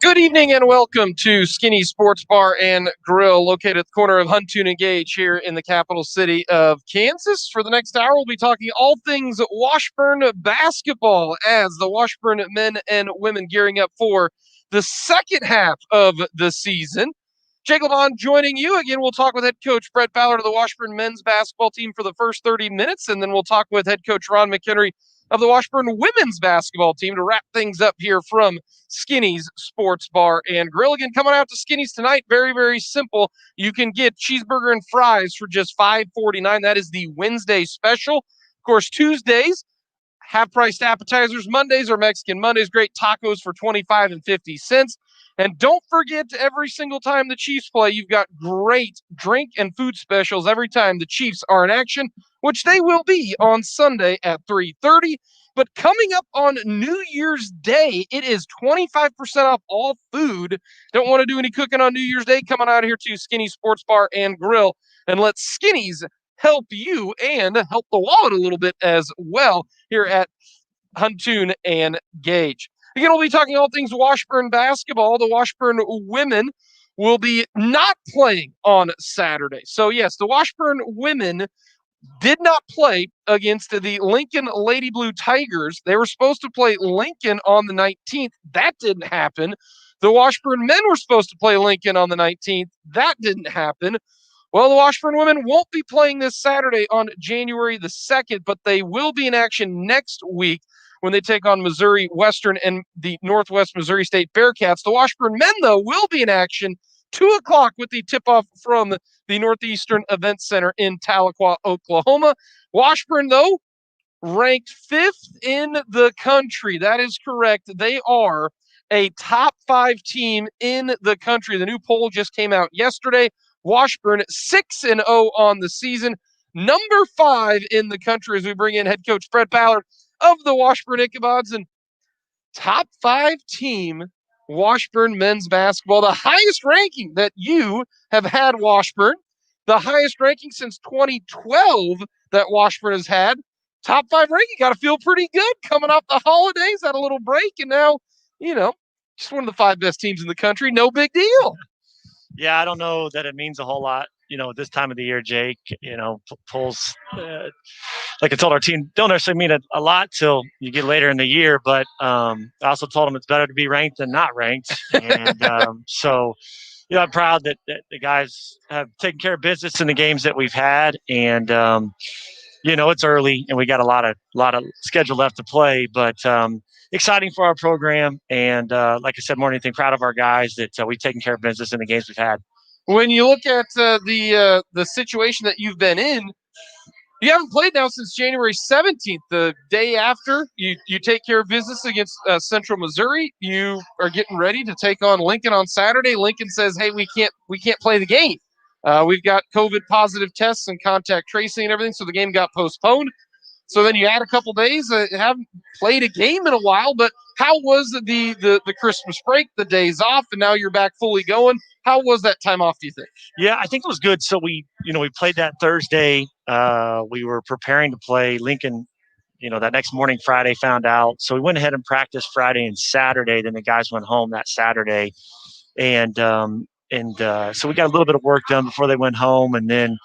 Good evening and welcome to Skinny Sports Bar and Grill, located at the corner of Huntoon and Gage here in the capital city of Kansas. For the next hour, we'll be talking all things Washburn basketball as the Washburn men and women gearing up for the second half of the season. Jake LeBon joining you. Again, we'll talk with head coach Brett Ballard of the Washburn men's basketball team for the first 30 minutes, and then we'll talk with head coach Ron McHenry of the Washburn women's basketball team to wrap things up here from Skinny's Sports Bar and Grill. Again, coming out to Skinny's tonight, very, very simple. You can get cheeseburger and fries for just $5.49. That is the Wednesday special. Of course, Tuesdays, half-priced appetizers. Mondays are Mexican Mondays. Great tacos for 25 and 50 cents. And don't forget, every single time the Chiefs play, you've got great drink and food specials every time the Chiefs are in action, which they will be on Sunday at 3:30. But coming up on New Year's Day, it is 25% off all food. Don't want to do any cooking on New Year's Day? Come on out here to Skinny Sports Bar and Grill and let Skinny's help you and help the wallet a little bit as well here at Huntoon and Gage. Again, we'll be talking all things Washburn basketball. The Washburn women will be not playing on Saturday. So, yes, the Washburn women did not play against the Lincoln Lady Blue Tigers. They were supposed to play Lincoln on the 19th. That didn't happen. The Washburn men were supposed to play Lincoln on the 19th. That didn't happen. Well, the Washburn women won't be playing this Saturday on January the 2nd, but they will be in action next week when they take on Missouri Western and the Northwest Missouri State Bearcats. The Washburn men, though, will be in action 2 o'clock with the tip-off from the Northeastern Event Center in Tahlequah, Oklahoma. Washburn, though, ranked 5th in the country. That is correct. They are a top 5 team in the country. The new poll just came out yesterday. Washburn 6-0 on the season. Number 5 in the country as we bring in head coach Brett Ballard of the Washburn Ichabods, and top 5 team Washburn men's basketball, the highest ranking that you have had, Washburn, the highest ranking since 2012 that Washburn has had. Top 5 ranking, got to feel pretty good coming off the holidays, had a little break, and now, just one of the 5 best teams in the country. No big deal. Yeah, I don't know that it means a whole lot, this time of the year, Jake. Polls, like I told our team, don't necessarily mean a lot till you get later in the year. But I also told them it's better to be ranked than not ranked. And so, I'm proud that the guys have taken care of business in the games that we've had. And, it's early and we got a lot of schedule left to play. But exciting for our program. And like I said, more than anything, proud of our guys that we've taken care of business in the games we've had. When you look at the situation that you've been in, you haven't played now since January 17th. The day after you take care of business against Central Missouri, you are getting ready to take on Lincoln on Saturday. Lincoln says, "Hey, we can't play the game. We've got COVID positive tests and contact tracing and everything, so the game got postponed." So then you add a couple days. Haven't played a game in a while, but how was the Christmas break, the days off, and now you're back fully going? How was that time off, do you think? Yeah, I think it was good. So we played that Thursday. We were preparing to play Lincoln, that next morning, Friday, found out. So we went ahead and practiced Friday and Saturday. Then the guys went home that Saturday. And so we got a little bit of work done before they went home. And then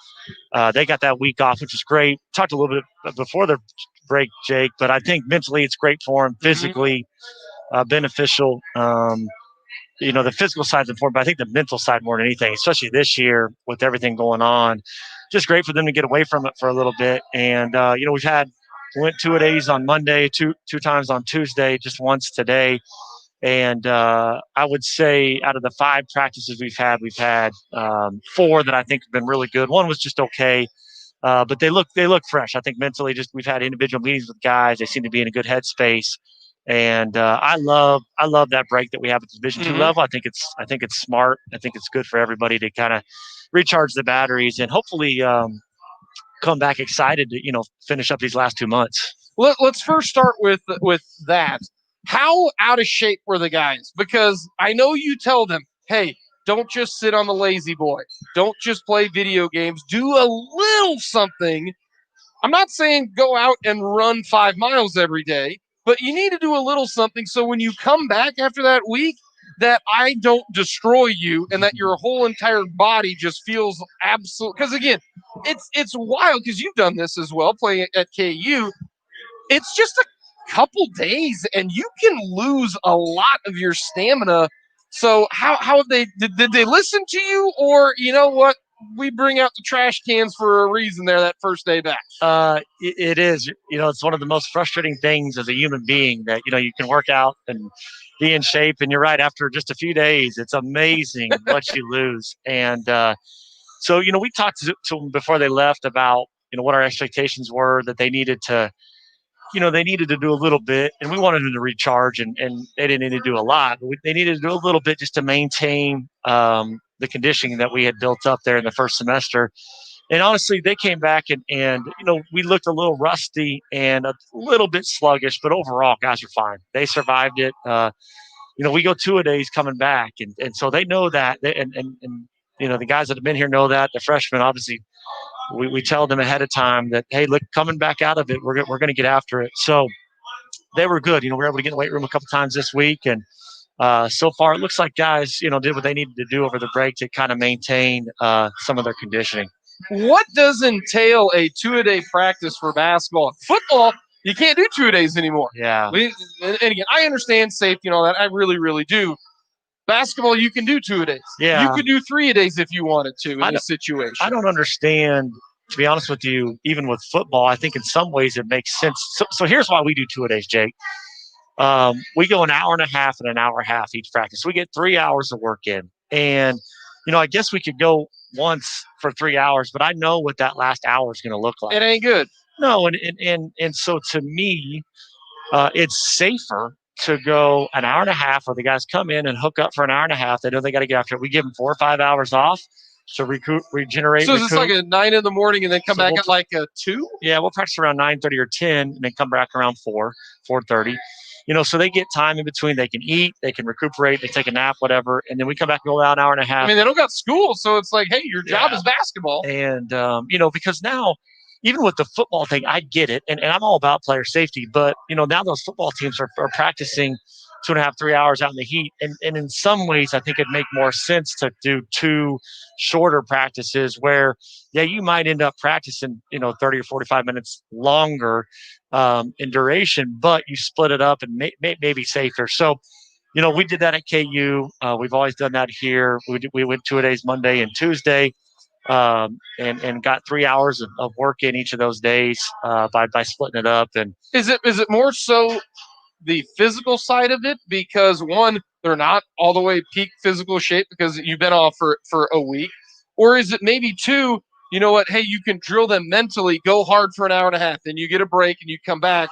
they got that week off, which is great. Talked a little bit before the break, Jake, but I think mentally it's great for them, physically beneficial. The physical side's important, but I think the mental side more than anything, especially this year with everything going on, just great for them to get away from it for a little bit. And, we went 2-a-days on Monday, two times on Tuesday, just once today. And I would say out of the 5 practices we've had 4 that I think have been really good. One was just okay, but they look fresh. I think mentally, we've had individual meetings with guys. They seem to be in a good headspace. And I love that break that we have at the Division II level. I think it's smart. I think it's good for everybody to kind of recharge the batteries and hopefully come back excited to finish up these last 2 months. Let's first start with that. How out of shape were the guys? Because I know you tell them, hey, don't just sit on the lazy boy. Don't just play video games. Do a little something. I'm not saying go out and run 5 miles every day, but you need to do a little something so when you come back after that week, that I don't destroy you and that your whole entire body just feels absolute. Because again, it's wild because you've done this as well, playing at KU. It's just a couple days and you can lose a lot of your stamina. So how have did they listen to you, or you know what? We bring out the trash cans for a reason there that first day back. It is, it's one of the most frustrating things as a human being that, you can work out and be in shape. And you're right, after just a few days, it's amazing what you lose. And so, we talked to them before they left about, what our expectations were, that they needed to, they needed to do a little bit, and we wanted them to recharge, and they didn't need to do a lot, but they needed to do a little bit just to maintain the conditioning that we had built up there in the first semester. And honestly, they came back and we looked a little rusty and a little bit sluggish, but overall, guys are fine. They survived it. We go 2-a-days coming back, and so they know that, and the guys that have been here know that. The freshmen, obviously, we tell them ahead of time that, hey, look, coming back out of it, we're going to get after it. So they were good. We were able to get in the weight room a couple times this week, and so far it looks like guys, did what they needed to do over the break to kind of maintain some of their conditioning. What does entail a 2-a-day practice for basketball? Football, you can't do 2-a-days anymore. Yeah. And again, I understand safety and all that. I really, really do. Basketball, you can do 2-a-days. Yeah. You could do 3-a-days if you wanted to in this situation. I don't understand, to be honest with you, even with football. I think in some ways it makes sense. So here's why we do 2-a-days, Jake. We go an hour and a half and an hour and a half each practice. We get 3 hours of work in. And, I guess we could go once for 3 hours, but I know what that last hour is going to look like. It ain't good. No, and so to me, it's safer to go an hour and a half where the guys come in and hook up for an hour and a half. They know they got to get after it. We give them 4 or 5 hours off to regenerate. So it's like a 9 in the morning and then come back at like a 2? Yeah, we'll practice around 9:30 or 10 and then come back around 4:30. So they get time in between. They can eat, they can recuperate, they take a nap, whatever. And then we come back and go out an hour and a half. I mean, they don't got school. So it's like, hey, your job is basketball. And, because now, even with the football thing, I get it. And I'm all about player safety. But, now those football teams are practicing 2.5, 3 hours out in the heat. And in some ways, I think it'd make more sense to do 2 shorter practices where, you might end up practicing, 30 or 45 minutes longer in duration, but you split it up and maybe safer. So, we did that at KU. We've always done that here. We went 2-a-days Monday and Tuesday. And got 3 hours of work in each of those days by splitting it up. And is it more so the physical side of it, because one, they're not all the way peak physical shape because you've been off for a week, or is it maybe two, you know what, hey, you can drill them mentally, go hard for an hour and a half, then you get a break and you come back?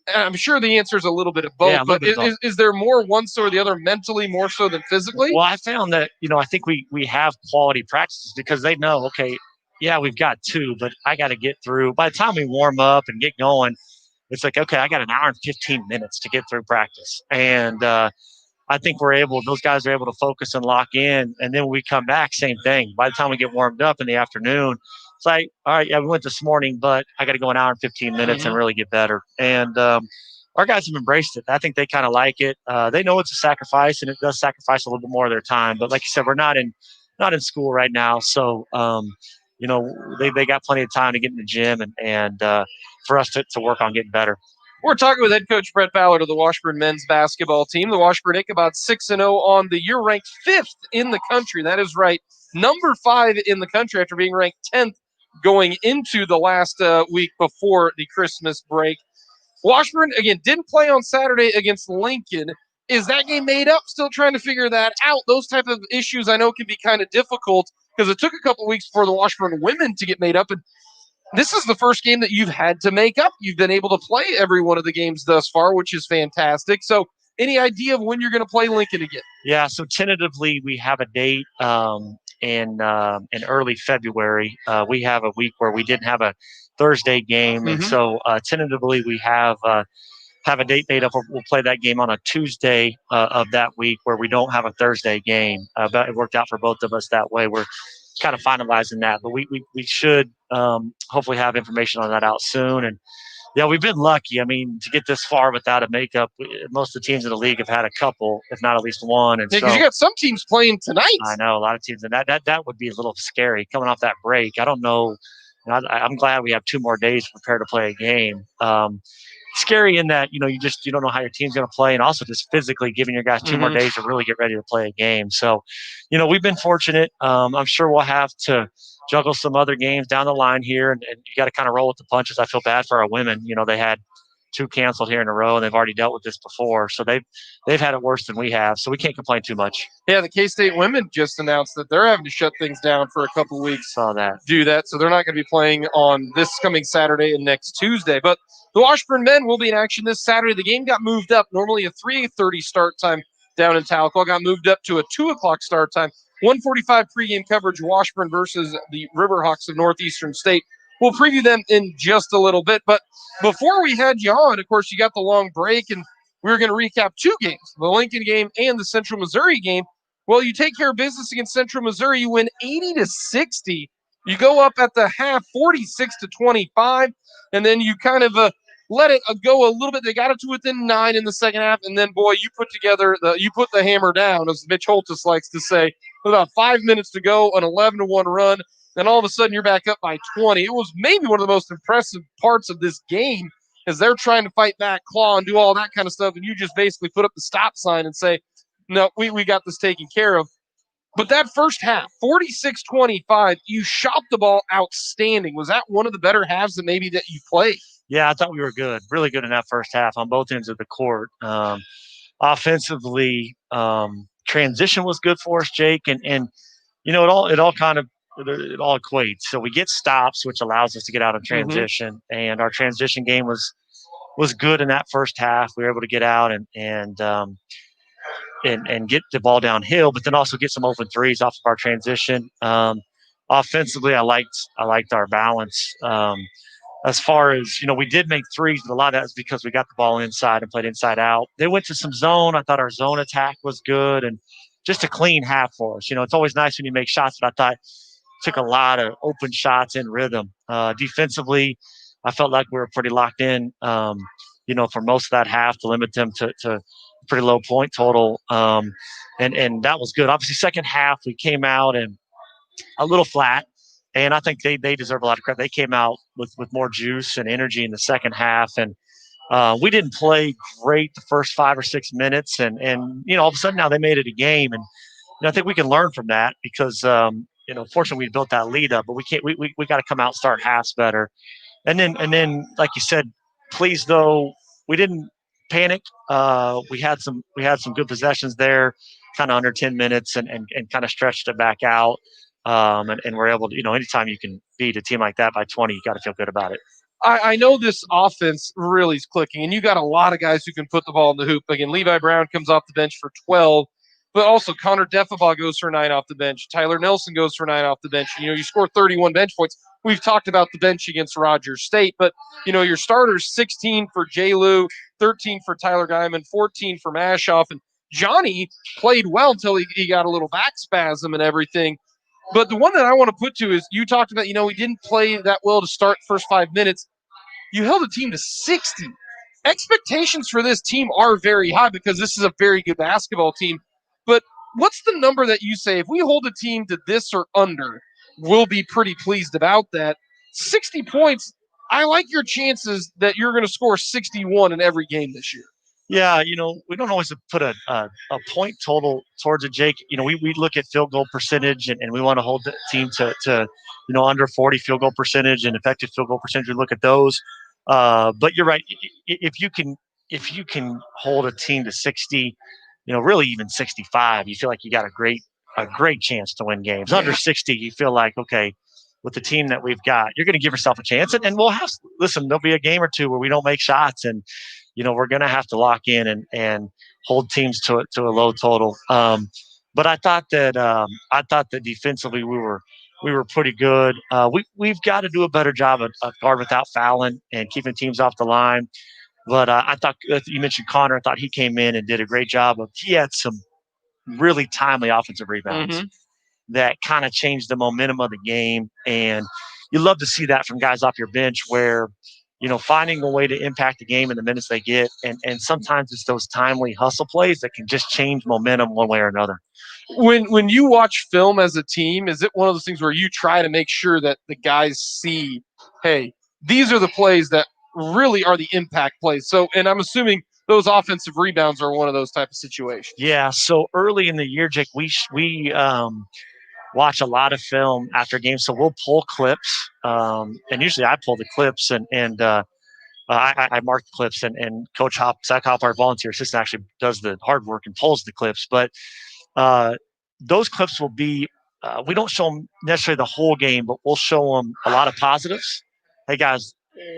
And I'm sure the answer is a little bit of both, but is there more one or the other mentally more so than physically? Well, I found that, I think we have quality practices because they know, okay, yeah, we've got 2, but I got to get through. By the time we warm up and get going, it's like, okay, I got an hour and 15 minutes to get through practice. And I think those guys are able to focus and lock in. And then when we come back, same thing. By the time we get warmed up in the afternoon, it's like, all right, yeah, we went this morning, but I got to go an hour and 15 minutes and really get better. And our guys have embraced it. I think they kind of like it. They know it's a sacrifice, and it does sacrifice a little bit more of their time. But like you said, we're not in school right now. So, they got plenty of time to get in the gym and for us to work on getting better. We're talking with head coach Brett Ballard of the Washburn men's basketball team. The Washburn Ichabod 6-0 on the year, ranked 5th in the country. That is right, number 5 in the country after being ranked 10th going into the last week before the Christmas break. Washburn, again, didn't play on Saturday against Lincoln. Is that game made up? Still trying to figure that out. Those type of issues I know can be kind of difficult because it took a couple weeks for the Washburn women to get made up. And this is the first game that you've had to make up. You've been able to play every one of the games thus far, which is fantastic. So any idea of when you're going to play Lincoln again? Yeah, so tentatively we have a date in early February. We have a week where we didn't have a Thursday game. And so tentatively we have a date made up. We'll play that game on a Tuesday of that week where we don't have a Thursday game. But it worked out for both of us that way. We're kind of finalizing that, but we should hopefully have information on that out soon. And Yeah, we've been lucky. I mean, to get this far without a makeup, most of the teams in the league have had a couple, if not at least one. And because you got some teams playing tonight. I know a lot of teams, and that would be a little scary coming off that break. I don't know. I'm glad we have 2 more days to prepare to play a game. Scary in that you don't know how your team's going to play, and also just physically giving your guys 2 more days to really get ready to play a game. So, we've been fortunate. I'm sure we'll have to juggle some other games down the line here, and you got to kind of roll with the punches. I feel bad for our women. They had 2 canceled here in a row, and they've already dealt with this before, so they've had it worse than we have. So we can't complain too much. Yeah, the K-State women just announced that they're having to shut things down for a couple weeks. Saw that. Do that, so they're not going to be playing on this coming Saturday and next Tuesday. But the Washburn men will be in action this Saturday. The game got moved up. Normally a 3:30 start time down in Tahlequah, got moved up to a 2 o'clock start time. 1:45 pregame coverage, Washburn versus the Riverhawks of Northeastern State. We'll preview them in just a little bit. But before we had you on, of course, you got the long break, and we were going to recap 2 games, the Lincoln game and the Central Missouri game. Well, you take care of business against Central Missouri. You win 80-60. You go up at the half, 46-25, and then you kind of let it go a little bit. They got it to within 9 in the second half, and then, boy, you put the hammer down, as Mitch Holtis likes to say. With about 5 minutes to go, an 11-1 run. Then all of a sudden you're back up by 20. It was maybe one of the most impressive parts of this game, as they're trying to fight back, claw, and do all that kind of stuff, and you just basically put up the stop sign and say, no, we got this taken care of. But that first half, 46-25, you shot the ball outstanding. Was that one of the better halves that you played? Yeah, I thought we were good, really good in that first half on both ends of the court. Offensively, transition was good for us, Jake, and it all equates. So we get stops, which allows us to get out of transition, and our transition game was good in that first half. We were able to get out and get the ball downhill, but then also get some open threes off of our transition. Offensively, I liked our balance. As far as, we did make threes, but a lot of that is because we got the ball inside and played inside out. They went to some zone. I thought our zone attack was good and just a clean half for us. It's always nice when you make shots, but I thought took a lot of open shots in rhythm. Defensively, I felt like we were pretty locked in, for most of that half to limit them to pretty low point total. And that was good. Obviously, second half, we came out and a little flat. And I think they deserve a lot of credit. They came out with more juice and energy in the second half. And we didn't play great the first 5 or 6 minutes. And all of a sudden now they made it a game. And I think we can learn from that because, fortunately we built that lead up. But we got to come out and start halves better. And then, like you said, pleased though, we didn't panic. We had some good possessions there, kind of under 10 minutes and kind of stretched it back out. And we're able to, anytime you can beat a team like that by 20, you got to feel good about it. I know this offense really is clicking, and you got a lot of guys who can put the ball in the hoop. Again, Levi Brown comes off the bench for 12, but also Connor Deffabaugh goes for 9 off the bench. Tyler Nelson goes for 9 off the bench. You score 31 bench points. We've talked about the bench against Rogers State, but, your starters, 16 for J. Lou, 13 for Tyler Guyman, 14 for Mashoff, and Johnny played well until he got a little back spasm and everything. But the one that I want to put to is you talked about, we didn't play that well to start first 5 minutes. You held a team to 60. Expectations for this team are very high because this is a very good basketball team. But what's the number that you say, if we hold a team to this or under, we'll be pretty pleased about that? 60 points, I like your chances that you're going to score 61 in every game this year. Yeah, we don't always put a point total towards it, Jake. We look at field goal percentage and we want to hold the team to under 40 field goal percentage and effective field goal percentage. We look at those. But you're right. If you can hold a team to 60, really even 65, you feel like you got a great chance to win games. Under 60, you feel like, okay, with the team that we've got, you're going to give yourself a chance. And we'll there'll be a game or two where we don't make shots and, we're going to have to lock in and hold teams to a low total. But I thought that defensively we were pretty good. We've got to do a better job of guard without fouling and keeping teams off the line. But I thought you mentioned Connor. I thought he came in and did a great job he had some really timely offensive rebounds that kind of changed the momentum of the game. And you love to see that from guys off your bench where finding a way to impact the game in the minutes they get. And sometimes it's those timely hustle plays that can just change momentum one way or another. When you watch film as a team, is it one of those things where you try to make sure that the guys see, hey, these are the plays that really are the impact plays? So, and I'm assuming those offensive rebounds are one of those type of situations. Yeah. So early in the year, Jake, we watch a lot of film after games. So we'll pull clips, and usually I pull the clips and I mark the clips, and Coach Zach Hop, our volunteer assistant, actually does the hard work and pulls the clips. But those clips will be, we don't show them necessarily the whole game, but we'll show them a lot of positives. Hey guys,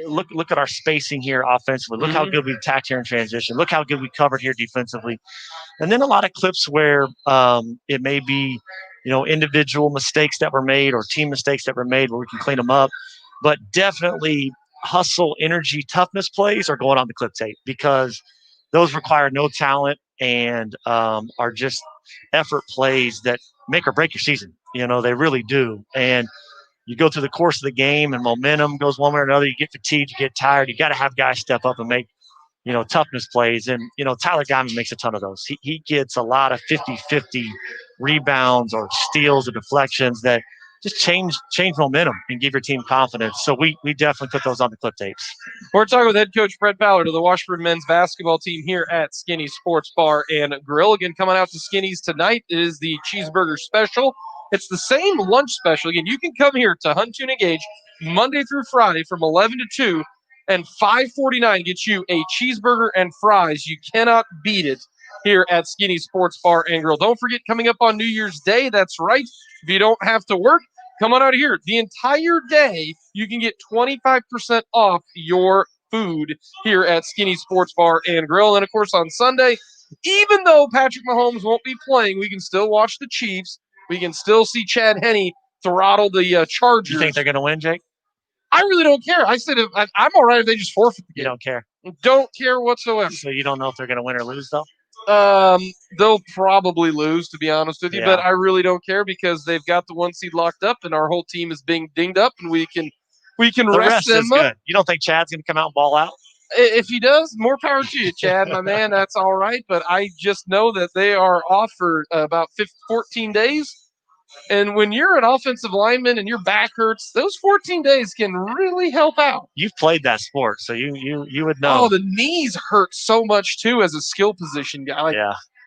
look at our spacing here offensively. Look how good we attacked here in transition. Look how good we covered here defensively. And then a lot of clips where it may be, individual mistakes that were made or team mistakes that were made where we can clean them up. But definitely hustle, energy, toughness plays are going on the clip tape because those require no talent and are just effort plays that make or break your season. They really do. And you go through the course of the game and momentum goes one way or another. You get fatigued, you get tired. You got to have guys step up and make, toughness plays. And, Tyler Diamond makes a ton of those. He gets a lot of 50-50 rebounds or steals or deflections that just change momentum and give your team confidence. So we definitely put those on the clip tapes. We're talking with head coach Brett Ballard of the Washburn men's basketball team here at Skinny Sports Bar and Grill. Again, coming out to Skinny's tonight is the cheeseburger special. It's the same lunch special. Again, you can come here to Huntoon Engage Monday through Friday from 11 to 2, and $5.49 gets you a cheeseburger and fries. You cannot beat it here at Skinny Sports Bar and Grill. Don't forget, coming up on New Year's Day, that's right, if you don't have to work, come on out of here. The entire day, you can get 25% off your food here at Skinny Sports Bar and Grill. And, of course, on Sunday, even though Patrick Mahomes won't be playing, we can still watch the Chiefs. We can still see Chad Henne throttle the Chargers. You think they're going to win, Jake? I really don't care. I said I'm all right if they just forfeit the game. You don't care? Don't care whatsoever. So you don't know if they're going to win or lose, though? They'll probably lose, to be honest with you, but I really don't care because they've got the 1 seed locked up, and our whole team is being dinged up, and we can rest them is up. Good. You don't think Chad's going to come out and ball out? If he does, more power to you, Chad, my man. That's all right, but I just know that they are off for about 14 days. And when you're an offensive lineman and your back hurts, those 14 days can really help out. You've played that sport, so you would know. Oh, the knees hurt so much, too, as a skill position guy.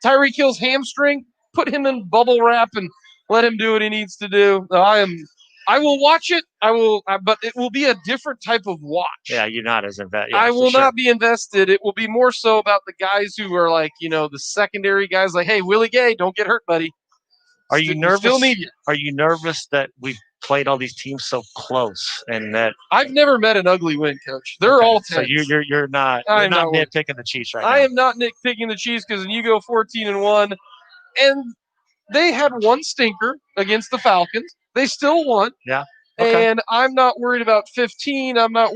Tyreek Hill's hamstring, put him in bubble wrap and let him do what he needs to do. I will watch it. But it will be a different type of watch. Yeah, you're not as invested. Yeah, I will not be invested. It will be more so about the guys who are like, the secondary guys like, hey, Willie Gay, don't get hurt, buddy. Are you nervous? Still need you. Are you nervous that we've played all these teams so close and that I've never met an ugly win, Coach? They're all 10. So you're not nitpicking the Chiefs right now. I am not nitpicking the Chiefs because you go 14-1, and they had one stinker against the Falcons. They still won. Yeah. Okay. And I'm not worried about 15. I am not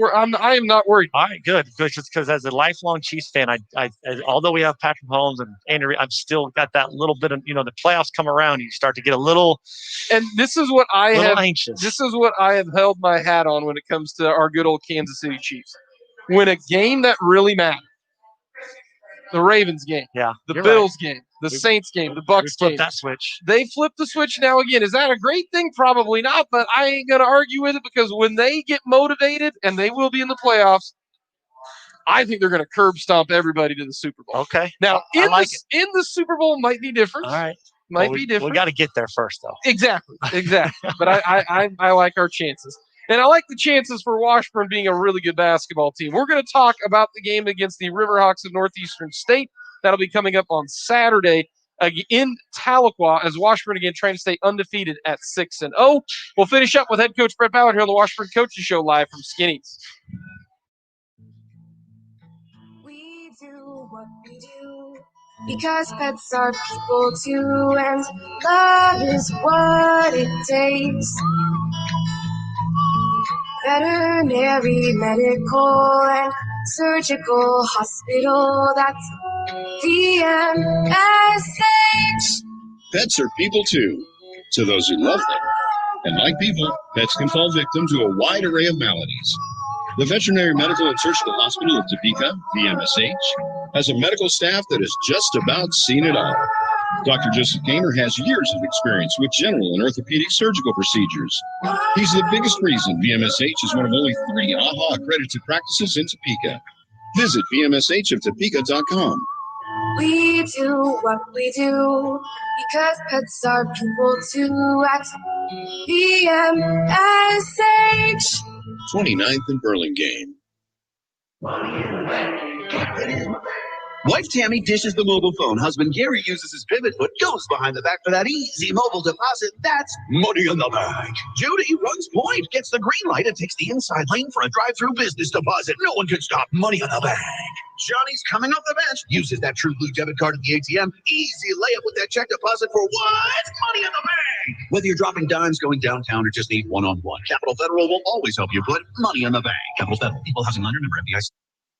worried. All right, good. Because as a lifelong Chiefs fan, I although we have Patrick Mahomes and Andy, I've still got that little bit of the playoffs come around, you start to get a little. And this is what I have. Anxious. This is what I have held my hat on when it comes to our good old Kansas City Chiefs. When a game that really mattered, the Ravens game, the Bills game, the Saints game, the Bucks game. That switch. They flipped the switch now again. Is that a great thing? Probably not, but I ain't going to argue with it because when they get motivated, and they will be in the playoffs, I think they're going to curb stomp everybody to the Super Bowl. Okay. Now, in the Super Bowl might be different. All right. Might be different. We got to get there first, though. Exactly. But I like our chances. And I like the chances for Washburn being a really good basketball team. We're going to talk about the game against the Riverhawks of Northeastern State. That'll be coming up on Saturday in Tahlequah as Washburn again trying to stay undefeated at 6-0. We'll finish up with head coach Brett Ballard here on the Washburn Coaches Show live from Skinny's. We do what we do because pets are people too, and love is what it takes. Veterinary, medical, and surgical hospital, that's VMSH. Pets are people too. To those who love them. And like people, pets can fall victim to a wide array of maladies. The Veterinary Medical and Surgical Hospital of Topeka, VMSH, has a medical staff that has just about seen it all. Dr. Joseph Gaynor has years of experience with general and orthopedic surgical procedures. He's the biggest reason VMSH is one of only 3 AHA accredited practices in Topeka. Visit vmshoftopeka.com. We do what we do because pets are people too at VMSH. 29th and Burlingame. Wife Tammy dishes the mobile phone. Husband Gary uses his pivot foot, goes behind the back for that easy mobile deposit. That's money in the bank. Judy runs point, gets the green light, and takes the inside lane for a drive-through business deposit. No one can stop money in the bank. Johnny's coming off the bench, uses that True Blue debit card at the ATM. Easy layup with that check deposit for what? Money in the bank. Whether you're dropping dimes, going downtown, or just need one-on-one, Capital Federal will always help you put money in the bank. Capital Federal, Equal Housing Lender, member FDIC.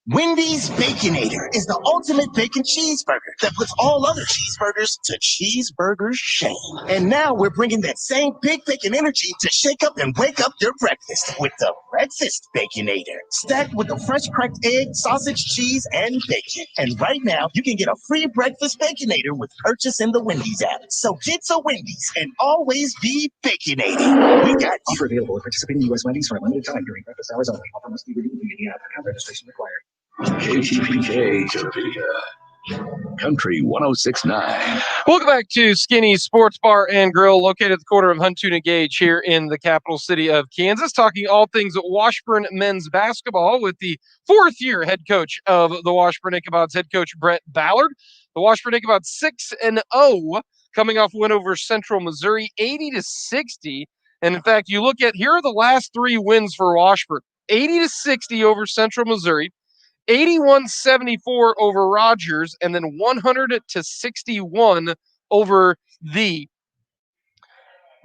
Wendy's Baconator is the ultimate bacon cheeseburger that puts all other cheeseburgers to cheeseburger shame. And now we're bringing that same big bacon energy to shake up and wake up your breakfast with the Breakfast Baconator. Stacked with the fresh cracked egg, sausage, cheese, and bacon. And right now, you can get a free Breakfast Baconator with purchase in the Wendy's app. So get to Wendy's and always be Baconated. We got you. Offer available at participating U.S. Wendy's for a limited time during breakfast hours only. Offer must be reviewed via the app. Account registration required. KTPK Topeka. Country 106.9. Welcome back to Skinny Sports Bar and Grill, located at the corner of Huntoon and Gage here in the capital city of Kansas, talking all things Washburn men's basketball with the 4th-year head coach of the Washburn Ichabods, head coach Brett Ballard. The Washburn Ichabods 6-0, coming off a win over Central Missouri, 80-60. And in fact, you look at, here are the last 3 wins for Washburn: 80-60 over Central Missouri, 81-74 over Rogers, and then 100-61 over the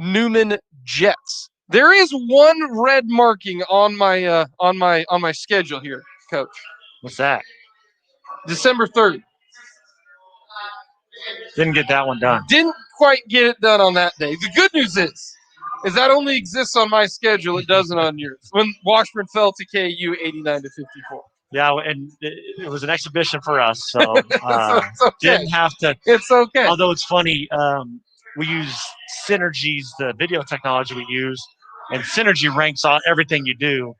Newman Jets. There is one red marking on my schedule here, Coach. What's that? December 3rd. Didn't get that one done. Didn't quite get it done on that day. The good news is that only exists on my schedule. It doesn't on yours. When Washburn fell to KU 89-54. Yeah, and it was an exhibition for us, so okay. Didn't have to. It's okay. Although it's funny, we use Synergy's, the video technology we use, and Synergy ranks on everything you do.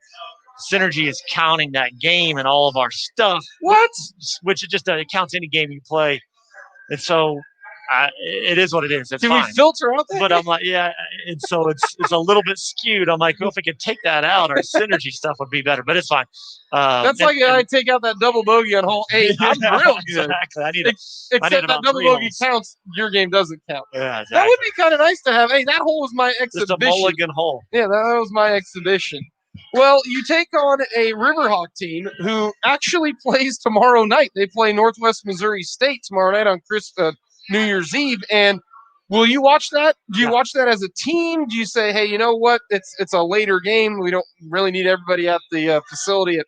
Synergy is counting that game and all of our stuff. What? Which it counts any game you play, and so it is what it is. It's Can fine. we filter out that? But I'm like, yeah, and so it's a little bit skewed. I'm like, well, if we could take that out, our Synergy stuff would be better. But it's fine. That's like I take out that double bogey on hole 8. I'm real good. Exactly. Except that double bogey counts. Your game doesn't count. Yeah, exactly. That would be kind of nice to have. Hey, that hole was my exhibition. Just a mulligan hole. Yeah, that was my exhibition. Well, you take on a Riverhawk team who actually plays tomorrow night. They play Northwest Missouri State tomorrow night on New Year's Eve. And will you watch that? Do you watch that as a team? Do you say, hey, you know what? It's a later game. We don't really need everybody at the facility at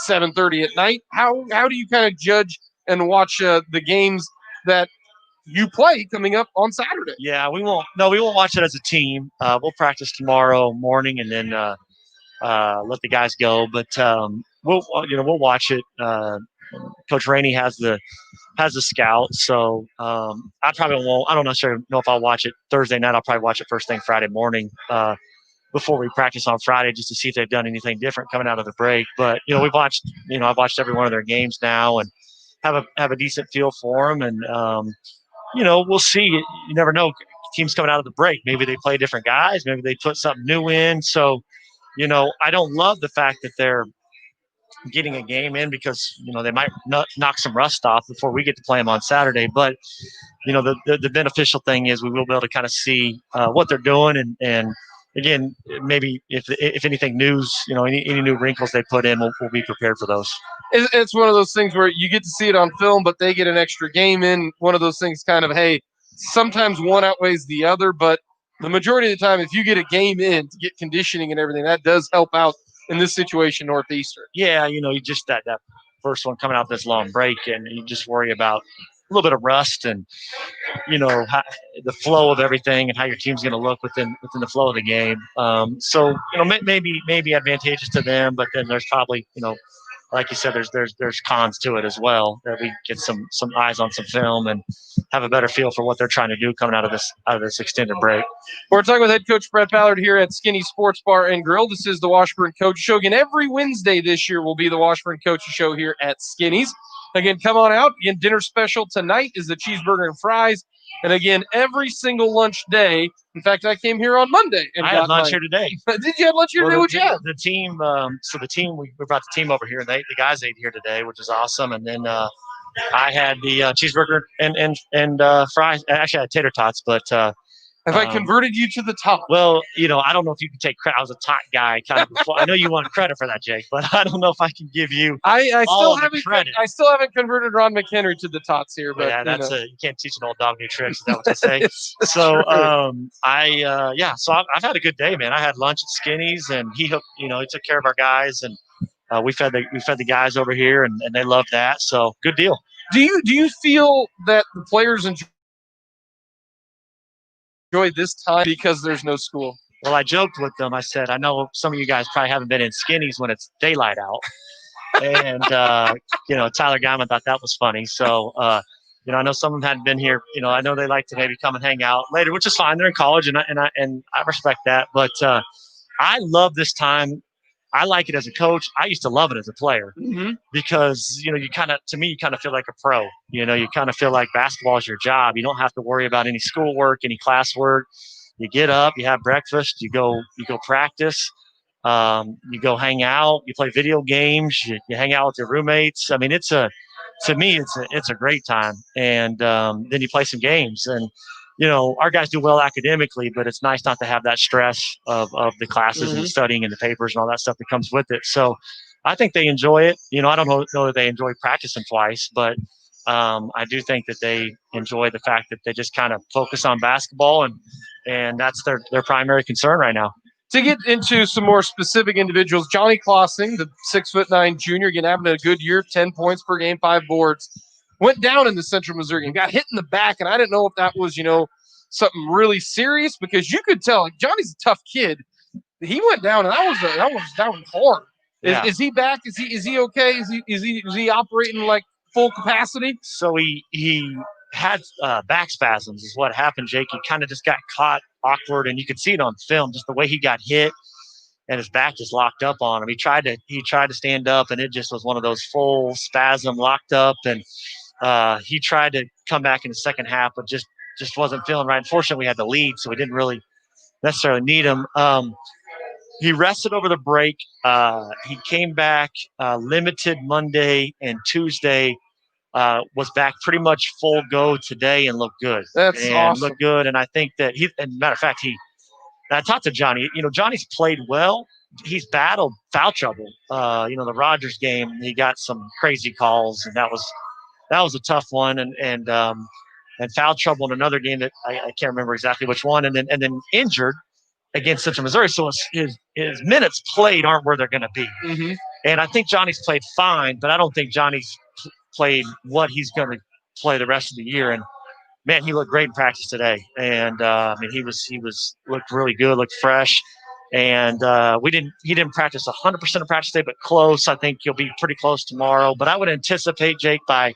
7:30 at night. How do you kind of judge and watch the games that you play coming up on Saturday? Yeah, we won't watch it as a team. We'll practice tomorrow morning and then let the guys go. But we'll watch it. Coach Rainey has the scout, so I probably won't. I don't necessarily know if I'll watch it Thursday night. I'll probably watch it first thing Friday morning before we practice on Friday, just to see if they've done anything different coming out of the break. But I've watched every one of their games now and have a decent feel for them. And we'll see. You never know. Teams coming out of the break, maybe they play different guys, maybe they put something new in. So I don't love the fact that they're getting a game in because they might knock some rust off before we get to play them on Saturday. But the beneficial thing is we will be able to kind of see what they're doing, and again, maybe if anything news, any new wrinkles they put in, we'll be prepared for those. It's one of those things where you get to see it on film, but they get an extra game in. One of those things, kind of, hey, sometimes one outweighs the other, but the majority of the time, if you get a game in to get conditioning and everything, that does help out in this situation, Northeastern. Yeah, you just that first one coming out this long break, and you just worry about little bit of rust and how, the flow of everything and how your team's going to look within the flow of the game. So maybe advantageous to them, but then there's probably like you said, there's cons to it as well, that we get some eyes on some film and have a better feel for what they're trying to do coming out of this extended break. We're talking with head coach Brett Ballard here at Skinny Sports Bar and Grill. This is the Washburn Coach Show. Again, every Wednesday this year will be the Washburn Coach Show here at Skinny's. Again, come on out. Again, dinner special tonight is the cheeseburger and fries. And again, every single lunch day. In fact, I came here on Monday and I had lunch here today. Did you have lunch here today? What'd you have? The team. We brought the team over here, and the guys ate here today, which is awesome. And then I had the cheeseburger and fries. Actually, I had tater tots, but. Have I converted you to the top? Well, I don't know if you can take credit. I was a tot guy kind of before. I know you want credit for that, Jake, but I don't know if I can give you all the credit. I still haven't converted Ron McHenry to the tots here. But yeah, you can't teach an old dog new tricks. Is that what they say? So I've had a good day, man. I had lunch at Skinny's, and he took care of our guys, and we fed the guys over here, and they loved that. So good deal. Do you feel that the players enjoy this time because there's no school? Well, I joked with them. I said, I know some of you guys probably haven't been in Skinny's when it's daylight out. And, Tyler Guyman thought that was funny. So, I know some of them hadn't been here. I know they like to maybe come and hang out later, which is fine. They're in college, and I respect that. But I love this time. I like it as a coach. I used to love it as a player because, you kind of feel like a pro. You kind of feel like basketball is your job. You don't have to worry about any schoolwork, any classwork. You get up, you have breakfast, you go practice, you go hang out, you play video games, you hang out with your roommates. I mean, to me, it's a great time. And then you play some games, and our guys do well academically, but it's nice not to have that stress of the classes and studying and the papers and all that stuff that comes with it. So I think they enjoy it. I don't know that they enjoy practicing twice, but I do think that they enjoy the fact that they just kind of focus on basketball, and that's their primary concern right now. To get into some more specific individuals, Johnny Claussen, the 6'9" junior, again having a good year, 10 points per game, 5 boards. Went down in the Central Missouri game, got hit in the back, and I didn't know if that was, something really serious, because you could tell Johnny's a tough kid. He went down, and that was hard. Yeah. Is he back? Is he okay? Is he operating like full capacity? So he had back spasms is what happened, Jake. He kind of just got caught awkward, and you could see it on film, just the way he got hit. And his back just locked up on him. He tried to stand up, and it just was one of those full spasm locked up. And he tried to come back in the second half, but just wasn't feeling right. Unfortunately, we had the lead, so we didn't really necessarily need him. He rested over the break. He came back limited Monday and Tuesday. Was back pretty much full go today and looked good. That's awesome. Looked good, and I think that matter of fact, I talked to Johnny. Johnny's played well. He's battled foul trouble. The Rogers game, he got some crazy calls, and that was a tough one. And foul trouble in another game that I can't remember exactly which one. And then injured against Central Missouri. So his minutes played aren't where they're going to be. Mm-hmm. And I think Johnny's played fine, but I don't think Johnny's played what he's going to play the rest of the year. And man, he looked great in practice today. And he looked really good, looked fresh. And he didn't practice 100% of practice today, but close. I think he'll be pretty close tomorrow. But I would anticipate, Jake, by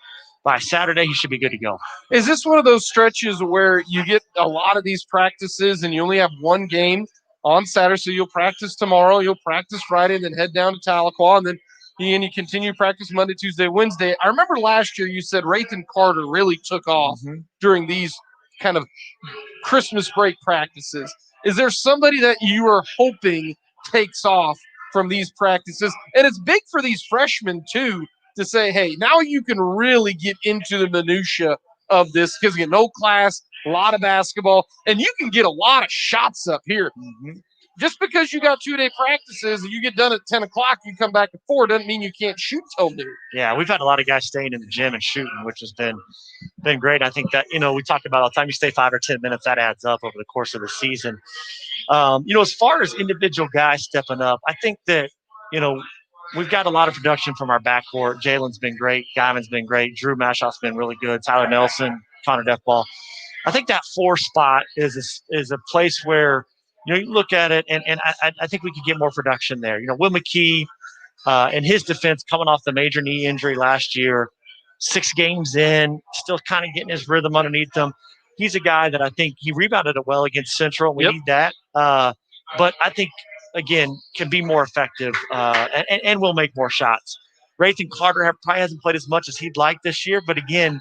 Saturday, he should be good to go. Is this one of those stretches where you get a lot of these practices and you only have one game on Saturday? So you'll practice tomorrow, you'll practice Friday, then head down to Tahlequah, and then you continue practice Monday, Tuesday, Wednesday. I remember last year you said Rathan Carter really took off during these kind of Christmas break practices. Is there somebody that you are hoping takes off from these practices? And it's big for these freshmen, too, to say, hey, now you can really get into the minutia of this, because you get no class, a lot of basketball, and you can get a lot of shots up here. Just because you got 2-day practices and you get done at 10 o'clock, you come back at 4, doesn't mean you can't shoot till noon. Yeah, we've had a lot of guys staying in the gym and shooting, which has been great. I think that, we talk about all the time, you stay 5 or 10 minutes, that adds up over the course of the season. As far as individual guys stepping up, I think that, we've got a lot of production from our backcourt. Jalen's been great. Gavin's been great. Drew Mashoff's been really good. Tyler Nelson, Connor Defball. I think that 4 spot is a place where, you look at it, and I think we could get more production there. Will McKee, in his defense, coming off the major knee injury last year, 6 games in, still kind of getting his rhythm underneath him. He's a guy that I think he rebounded it well against Central. We need that. But I think, again, can be more effective and will make more shots. Raythan Carter probably hasn't played as much as he'd like this year, but again,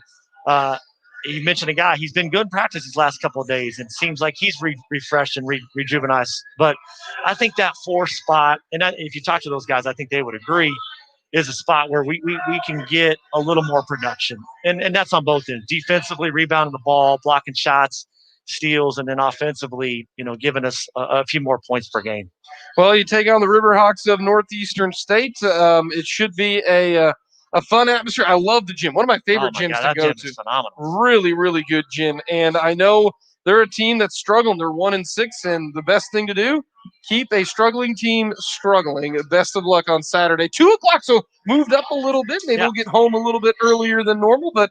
you mentioned a guy. He's been good in practice these last couple of days, and it seems like he's refreshed and rejuvenized. But I think that 4 spot, and if you talk to those guys, I think they would agree, is a spot where we can get a little more production. And that's on both ends. Defensively, rebounding the ball, blocking shots, steals, and then offensively, giving us a few more points per game. Well, you take on the Riverhawks of Northeastern State. It should be a fun atmosphere. I love the gym. One of my favorite gyms to go to. Phenomenal. Really, really good gym. And I know they're a team that's struggling. They're 1-6, and the best thing to do, keep a struggling team struggling. Best of luck on Saturday. 2 o'clock, so moved up a little bit. Maybe we'll get home a little bit earlier than normal, but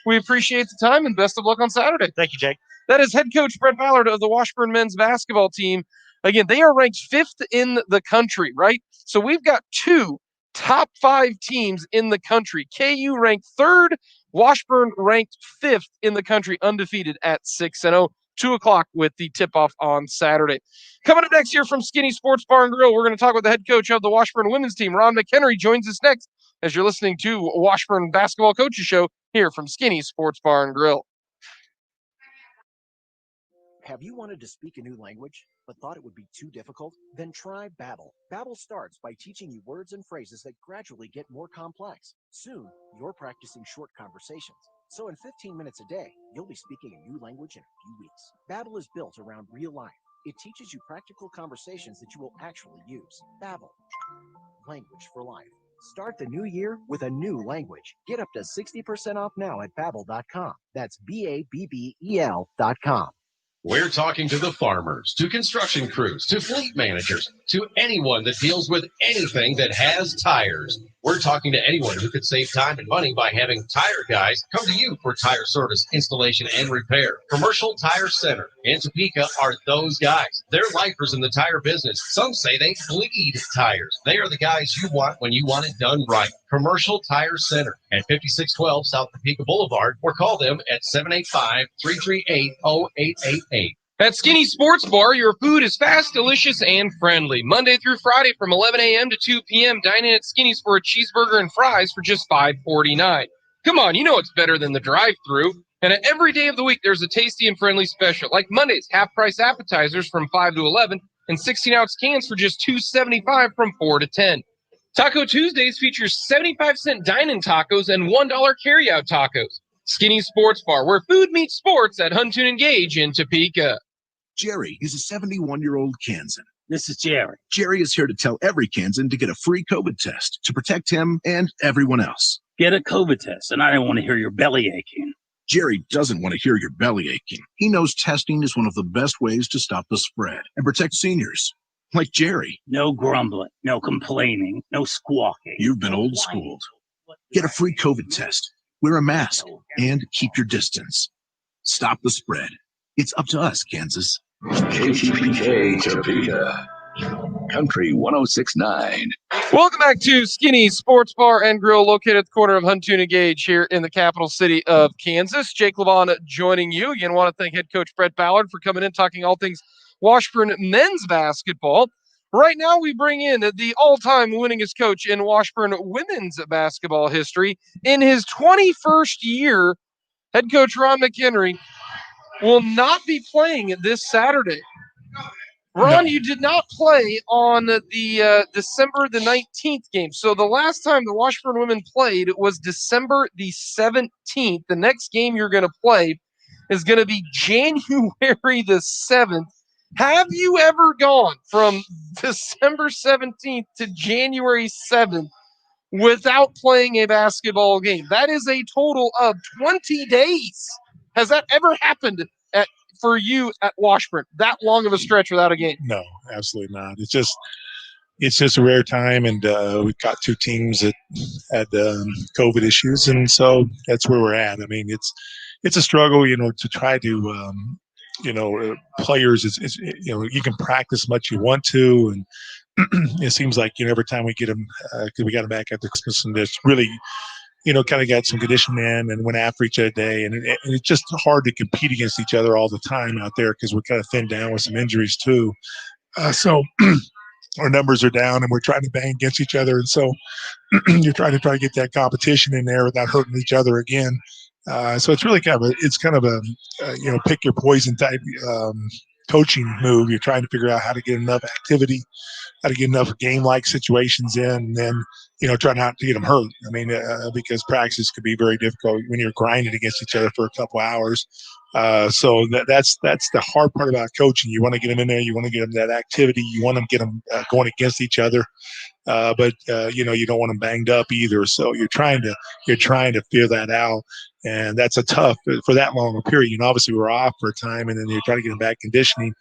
we appreciate the time, and best of luck on Saturday. Thank you, Jake. That is head coach Brett Ballard of the Washburn men's basketball team. Again, they are ranked 5th in the country, right? So we've got 2 top 5 teams in the country. KU ranked 3rd, Washburn ranked 5th in the country, undefeated at 6-0. 2 o'clock with the tip-off on Saturday. Coming up next here from Skinny Sports Bar and Grill, we're going to talk with the head coach of the Washburn women's team, Ron McHenry, joins us next as you're listening to Washburn Basketball Coaches Show here from Skinny Sports Bar and Grill. Have you wanted to speak a new language, but thought it would be too difficult? Then try Babbel. Babbel starts by teaching you words and phrases that gradually get more complex. Soon, you're practicing short conversations. So in 15 minutes a day, you'll be speaking a new language in a few weeks. Babbel is built around real life. It teaches you practical conversations that you will actually use. Babbel. Language for life. Start the new year with a new language. Get up to 60% off now at Babbel.com. That's Babbel.com. We're talking to the farmers, to construction crews, to fleet managers, to anyone that deals with anything that has tires. We're talking to anyone who could save time and money by having tire guys come to you for tire service, installation, and repair. Commercial Tire Center in Topeka are those guys. They're lifers in the tire business. Some say they bleed tires. They are the guys you want when you want it done right. Commercial Tire Center at 5612 South Topeka Boulevard, or call them at 785-338-0888. At Skinny Sports Bar, your food is fast, delicious, and friendly. Monday through Friday from 11 a.m. to 2 p.m., dine in at Skinny's for a cheeseburger and fries for just $5.49. Come on, you know it's better than the drive-thru. And every day of the week, there's a tasty and friendly special. Like Mondays, half-price appetizers from 5 to 11, and 16-ounce cans for just $2.75 from 4 to 10. Taco Tuesdays features 75-cent dine-in tacos and $1 carry-out tacos. Skinny Sports Bar, where food meets sports at Huntoon and Gage in Topeka. Jerry is a 71-year-old Kansan. This is Jerry. Jerry is here to tell every Kansan to get a free COVID test to protect him and everyone else. Get a COVID test, and I don't want to hear your belly aching. Jerry doesn't want to hear your belly aching. He knows testing is one of the best ways to stop the spread and protect seniors, like Jerry. No grumbling, no complaining, no squawking. You've been old schooled. Get a free COVID test, wear a mask, and keep your distance. Stop the spread. It's up to us, Kansas. KTPK Topeka. Country 106.9. Welcome back to Skinny Sports Bar and Grill, located at the corner of Huntoon and Gage here in the capital city of Kansas. Jake LeBon joining you. Again, I want to thank head coach Brett Ballard for coming in, talking all things Washburn men's basketball. Right now, we bring in the all-time winningest coach in Washburn women's basketball history. In his 21st year, head coach Ron McHenry will not be playing this Saturday. Ron, you did not play on the December the 19th game. So the last time the Washburn women played was December the 17th. The next game you're going to play is going to be January the 7th. Have you ever gone from December 17th to January 7th without playing a basketball game? That is a total of 20 days. Has that ever happened for you at Washburn, that long of a stretch without a game? No, absolutely not. It's just it's just a rare time, and we've got two teams that had COVID issues, and so that's where we're at. I mean, it's a struggle, to try to, players is you can practice as much you want to, and it seems like every time we get them, because we got them back after Christmas, and it's really kind of got some conditioning in and went after each other today, and it's just hard to compete against each other all the time out there because we're kind of thinned down with some injuries too. So our numbers are down, and we're trying to bang against each other, and so you're trying to get that competition in there without hurting each other again. So it's really kind of a pick your poison type coaching move. You're trying to figure out how to get enough activity, how to get enough game-like situations in, and then try not to get them hurt. I mean, because practice could be very difficult when you're grinding against each other for a couple hours. So that's the hard part about coaching. You want to get them in there. You want to get them that activity. You want to get them going against each other. But you don't want them banged up either. So you're trying to figure that out, and that's a tough for that long a period. Obviously we're off for a time, and then you're trying to get them back conditioning.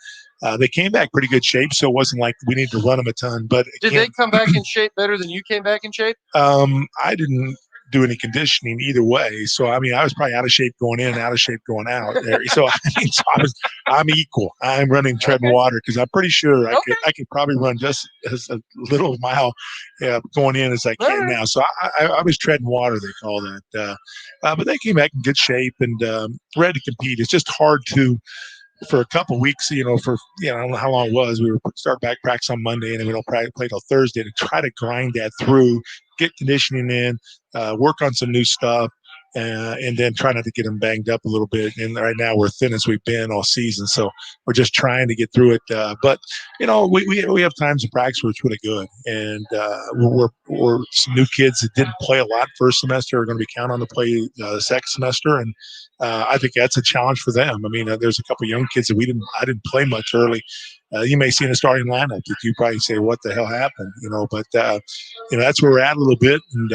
They came back pretty good shape, so it wasn't like we need to run them a ton. But did they come back in shape better than you came back in shape? I didn't do any conditioning either way. So I mean, I was probably out of shape going in and out of shape going out there. So I'm equal. I'm running treading water because I'm pretty sure I could probably run just as a little mile going in as I can now. So I was treading water, they call that. But they came back in good shape and ready to compete. It's just hard to. For a couple of weeks, I don't know how long it was. We were start back practice on Monday, and then we don't play till Thursday to try to grind that through, get conditioning in, work on some new stuff, and then try not to get them banged up a little bit. And right now we're thin as we've been all season, so we're just trying to get through it. But we have times in practice where it's really good, and we're some new kids that didn't play a lot first semester are going to be counted on to play the second semester, and I think that's a challenge for them. I mean, there's a couple of young kids that I didn't play much early. You may see in the starting lineup that you probably say, "What the hell happened?" But that's where we're at a little bit, and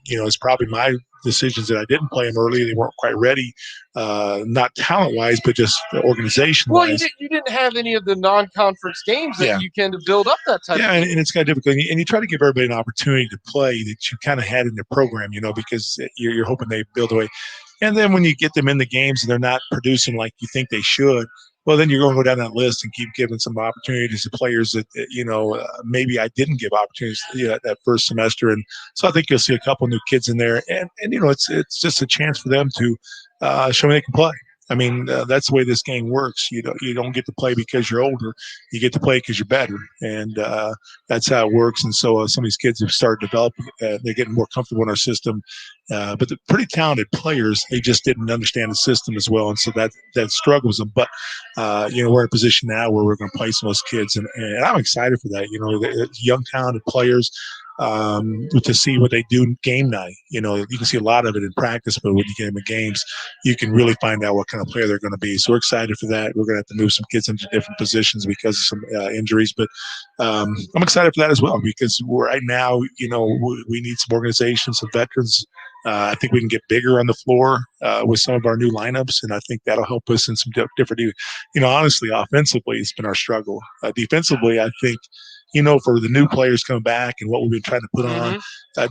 it's probably my decisions that I didn't play them early. They weren't quite ready, not talent-wise, but just organization-wise. Well, you didn't have any of the non-conference games that you can to build up that type of and it's kind of difficult. And you try to give everybody an opportunity to play that you kind of had in the program, because you're hoping they build away. And then when you get them in the games and they're not producing like you think they should, well, then you're going to go down that list and keep giving some opportunities to players that, maybe I didn't give opportunities that first semester. And so I think you'll see a couple new kids in there. And it's just a chance for them to show they can play. I mean, that's the way this game works. You don't get to play because you're older. You get to play because you're better, and that's how it works. And so some of these kids have started developing. They're getting more comfortable in our system. But they're pretty talented players. They just didn't understand the system as well, and so that struggles them. But we're in a position now where we're going to play some of those kids, and I'm excited for that. Young talented players. To see what they do game night. You can see a lot of it in practice, but when you get them in games, you can really find out what kind of player they're going to be. So we're excited for that. We're going to have to move some kids into different positions because of some injuries, but I'm excited for that as well because right now, we need some organization, some veterans. I think we can get bigger on the floor with some of our new lineups, and I think that'll help us in some different. Honestly, offensively, it's been our struggle. Defensively, I think. For the new players coming back and what we've been trying to put on,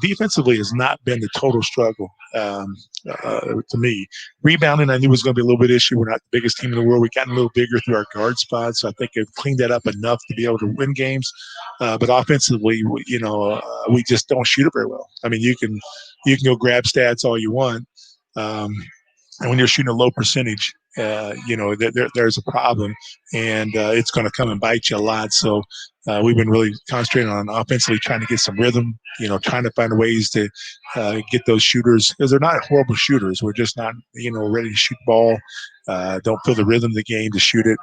defensively has not been the total struggle to me. Rebounding, I knew was going to be a little bit issue. We're not the biggest team in the world. We got a little bigger through our guard spots, so I think they've cleaned that up enough to be able to win games. But offensively, we just don't shoot it very well. I mean, you can go grab stats all you want, and when you're shooting a low percentage, there's a problem, and it's going to come and bite you a lot. So we've been really concentrating on offensively trying to get some rhythm, trying to find ways to get those shooters because they're not horrible shooters. We're just not, ready to shoot the ball, don't feel the rhythm of the game to shoot it.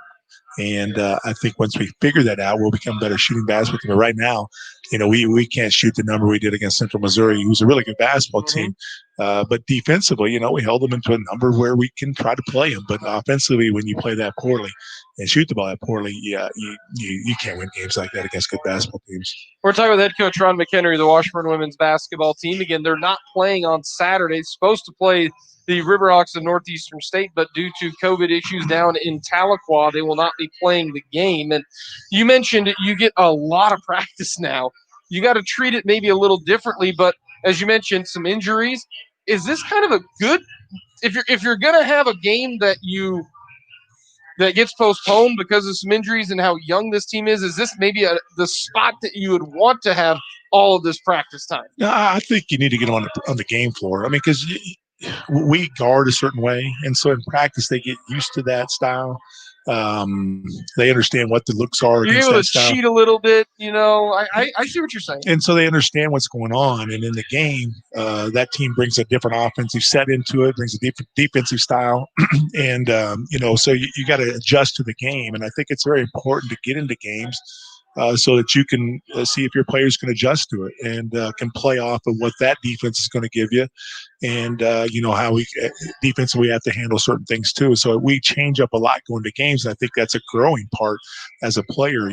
And I think once we figure that out, we'll become better shooting basketball. But right now, we can't shoot the number we did against Central Missouri, who's a really good basketball team. But defensively, we held them into a number where we can try to play them. But offensively, when you play that poorly and shoot the ball that poorly, you can't win games like that against good basketball teams. We're talking with head coach Ron McHenry, the Washburn women's basketball team. Again, they're not playing on Saturday. Supposed to play the Riverhawks of Northeastern State, but due to COVID issues down in Tahlequah, they will not be playing the game. And you mentioned you get a lot of practice now. You got to treat it maybe a little differently, but as you mentioned, some injuries. Is this kind of a good – if you're going to have a game that gets postponed because of some injuries and how young this team is this maybe the spot that you would want to have all of this practice time? No, I think you need to get them on the game floor. I mean, because we guard a certain way, and so in practice they get used to that style. They understand what the looks are. You're able to cheat a little bit, I see what you're saying. And so they understand what's going on. And in the game, that team brings a different offensive set into it, brings a different defensive style. And, so you got to adjust to the game. And I think it's very important to get into games so that you can see if your players can adjust to it and can play off of what that defense is going to give you. And, how we defensively have to handle certain things too. So we change up a lot going to games. And I think that's a growing part as a player.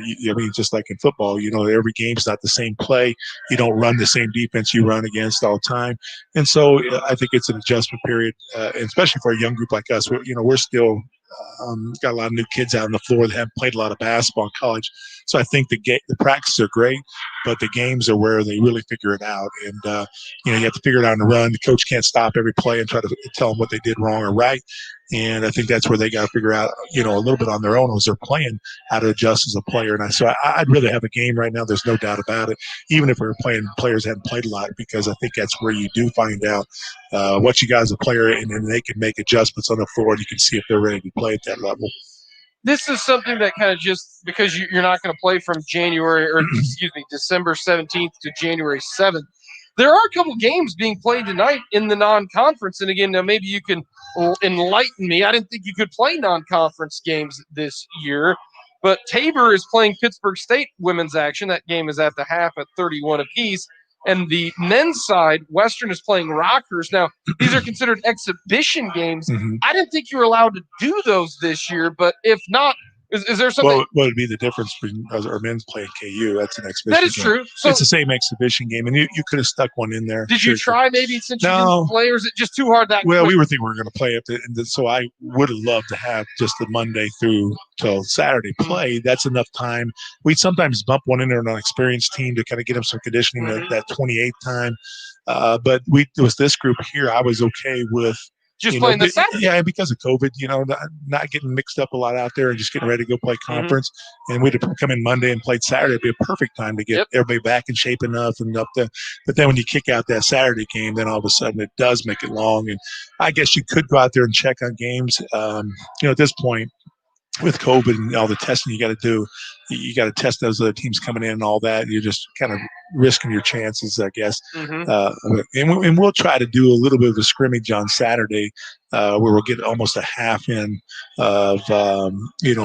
Just like in football, every game's not the same play. You don't run the same defense you run against all the time. And so I think it's an adjustment period, especially for a young group like us. We're still got a lot of new kids out on the floor that haven't played a lot of basketball in college. So I think the practices are great, but the games are where they really figure it out. And, you have to figure it out in the run. The coach can't stop every play and try to tell them what they did wrong or right. And I think that's where they got to figure out, a little bit on their own as they're playing, how to adjust as a player. And so I'd rather have a game right now. There's no doubt about it, even if we're playing players that hadn't played a lot, because I think that's where you do find out what you got as a player, and then they can make adjustments on the floor, and you can see if they're ready to play at that level. This is something that kind of just because you're not going to play from December 17th to January 7th. There are a couple games being played tonight in the non-conference. And again, now maybe you can enlighten me. I didn't think you could play non-conference games this year. But Tabor is playing Pittsburgh State women's action. That game is at the half at 31 apiece. And the men's side, Western is playing Rockers. Now, these are considered exhibition games. I didn't think you were allowed to do those this year. But if not, is there something? What would be the difference between our men's playing KU? That's an exhibition That is game. true. So, it's the same exhibition game, and you could have stuck one in there. Did you try maybe since you didn't play, or is it just too hard that Well, quick? we were thinking we were going to play it, so I would have loved to have just the Monday through till Saturday play. That's enough time. We'd sometimes bump one in there on an experienced team to kind of get them some conditioning at that 28th time. But it was this group here. I was okay with just playing the Saturday. Yeah, because of COVID, not getting mixed up a lot out there and just getting ready to go play conference. And we'd have come in Monday and played Saturday. It'd be a perfect time to get everybody back in shape enough and up to. But then when you kick out that Saturday game, then all of a sudden it does make it long. And I guess you could go out there and check on games. At this point, with COVID and all the testing you got to do, you got to test those other teams coming in and all that. You're just kind of risking your chances, I guess. And we'll try to do a little bit of a scrimmage on Saturday where we'll get almost a half in of,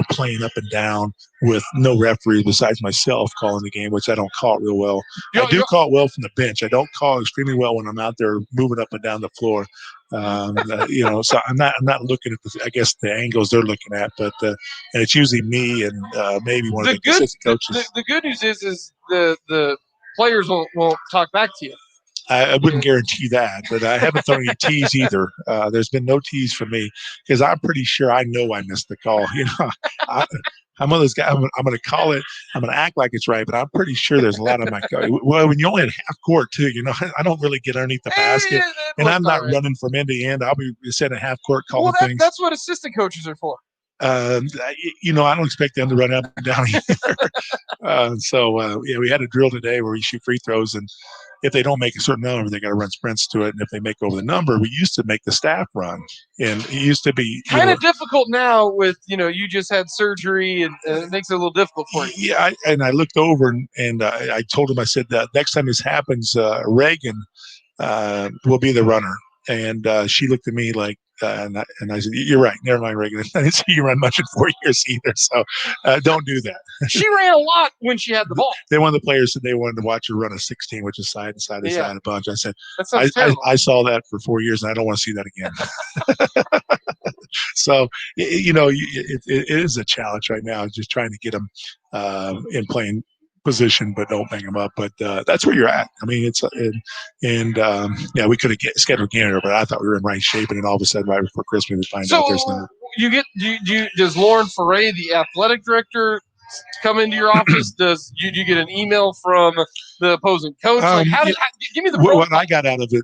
playing up and down with no referee besides myself calling the game, which I don't call it real well. I do call it well from the bench. I don't call it extremely well when I'm out there moving up and down the floor. So I'm not looking at the angles they're looking at, but and it's usually me and maybe one of the assistant coaches. The good news is the players won't talk back to you. I wouldn't guarantee that, but I haven't thrown any tees either. There's been no tees for me because I'm pretty sure I know I missed the call. I'm one of those guys. I'm going to call it. I'm going to act like it's right, but I'm pretty sure there's a lot of my. Well, when you only had half court too, I don't really get underneath the basket, and I'm not running from end to end. I'll be sitting at half court calling things. That's what assistant coaches are for. I don't expect them to run up and down either. So we had a drill today where we shoot free throws, and if they don't make a certain number, they got to run sprints to it. And if they make over the number, we used to make the staff run, and it used to be kind of difficult now with you just had surgery, and it makes it a little difficult for you. Yeah, and I looked over and I told him, I said, next time this happens, Reagan will be the runner. And she looked at me like, And I said, you're right. Never mind, Reagan. I didn't see you run much in 4 years either. So don't do that. She ran a lot when she had the ball. Then one of the players said they wanted to watch her run a 16, which is side to side to side a bunch. I said, I saw that for 4 years, and I don't want to see that again. So, it is a challenge right now, just trying to get them in playing position, but don't bang them up. But that's where you're at. I mean, it's we could have scheduled Gander, but I thought we were in right shape, and then all of a sudden, right before Christmas, we find out there's no. Does Lauren Foray, the athletic director, come into your office? Do you get an email from the opposing coach? Give me the what I got out of it.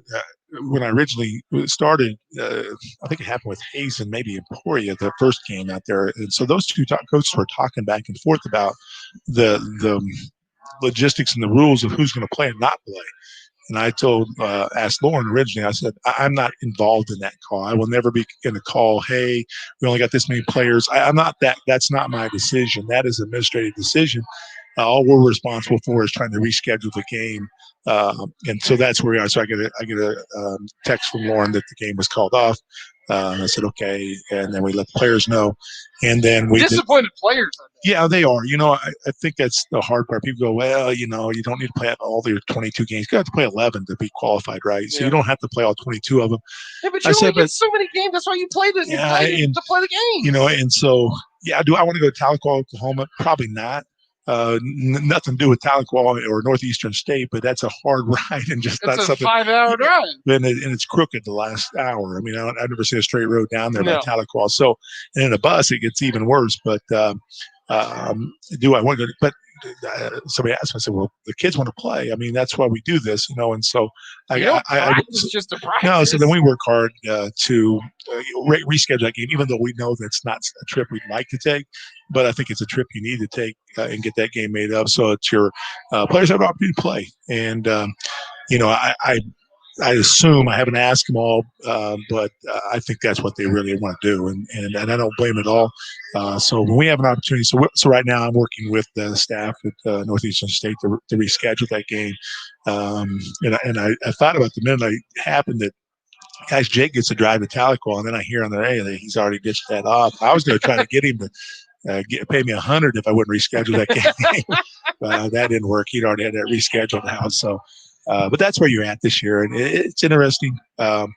When I originally started, I think it happened with Hayes and maybe Emporia, the first game out there. And so those two coaches were talking back and forth about the logistics and the rules of who's going to play and not play. And I asked Lauren originally, I said, I'm not involved in that call. I will never be in a call, hey, we only got this many players. I'm not that. That's not my decision. That is an administrative decision. All we're responsible for is trying to reschedule the game. And so that's where we are. So I get a text from Lauren that the game was called off. I said, okay. And then we let the players know. And then we disappointed players. Yeah, they are. I think that's the hard part. People go, well, you don't need to play all your 22 games. You have to play 11 to be qualified, right? So you don't have to play all 22 of them. Yeah, but you only get so many games. That's why you play this. Yeah, to play the game. And so, do I want to go to Tahlequah, Oklahoma? Probably not. Nothing to do with Tahlequah or Northeastern State, but that's a hard ride and just that's not something. 5-hour drive. And it's crooked the last hour. I mean, I've never seen a straight road down there by Tahlequah. So, and in a bus, it gets even worse. But do I want to go? But somebody asked me, I said, well, the kids want to play. I mean, that's why we do this, and so it's just a practice. No, so then we work hard to reschedule that game, even though we know that's not a trip we'd like to take, but I think it's a trip you need to take and get that game made up. So it's your players have an opportunity to play. And, I assume, I haven't asked them all, but I think that's what they really want to do, and I don't blame it at all. So when we have an opportunity, so right now I'm working with the staff at Northeastern State to reschedule that game. And I thought about the minute it happened that, guys, Jake gets to drive to Tahlequah, and then I hear on the radio that he's already ditched that off. I was going to try to get him to pay me $100 if I wouldn't reschedule that game. That didn't work. He'd already had that rescheduled now, so. But that's where you're at this year, and it's interesting. But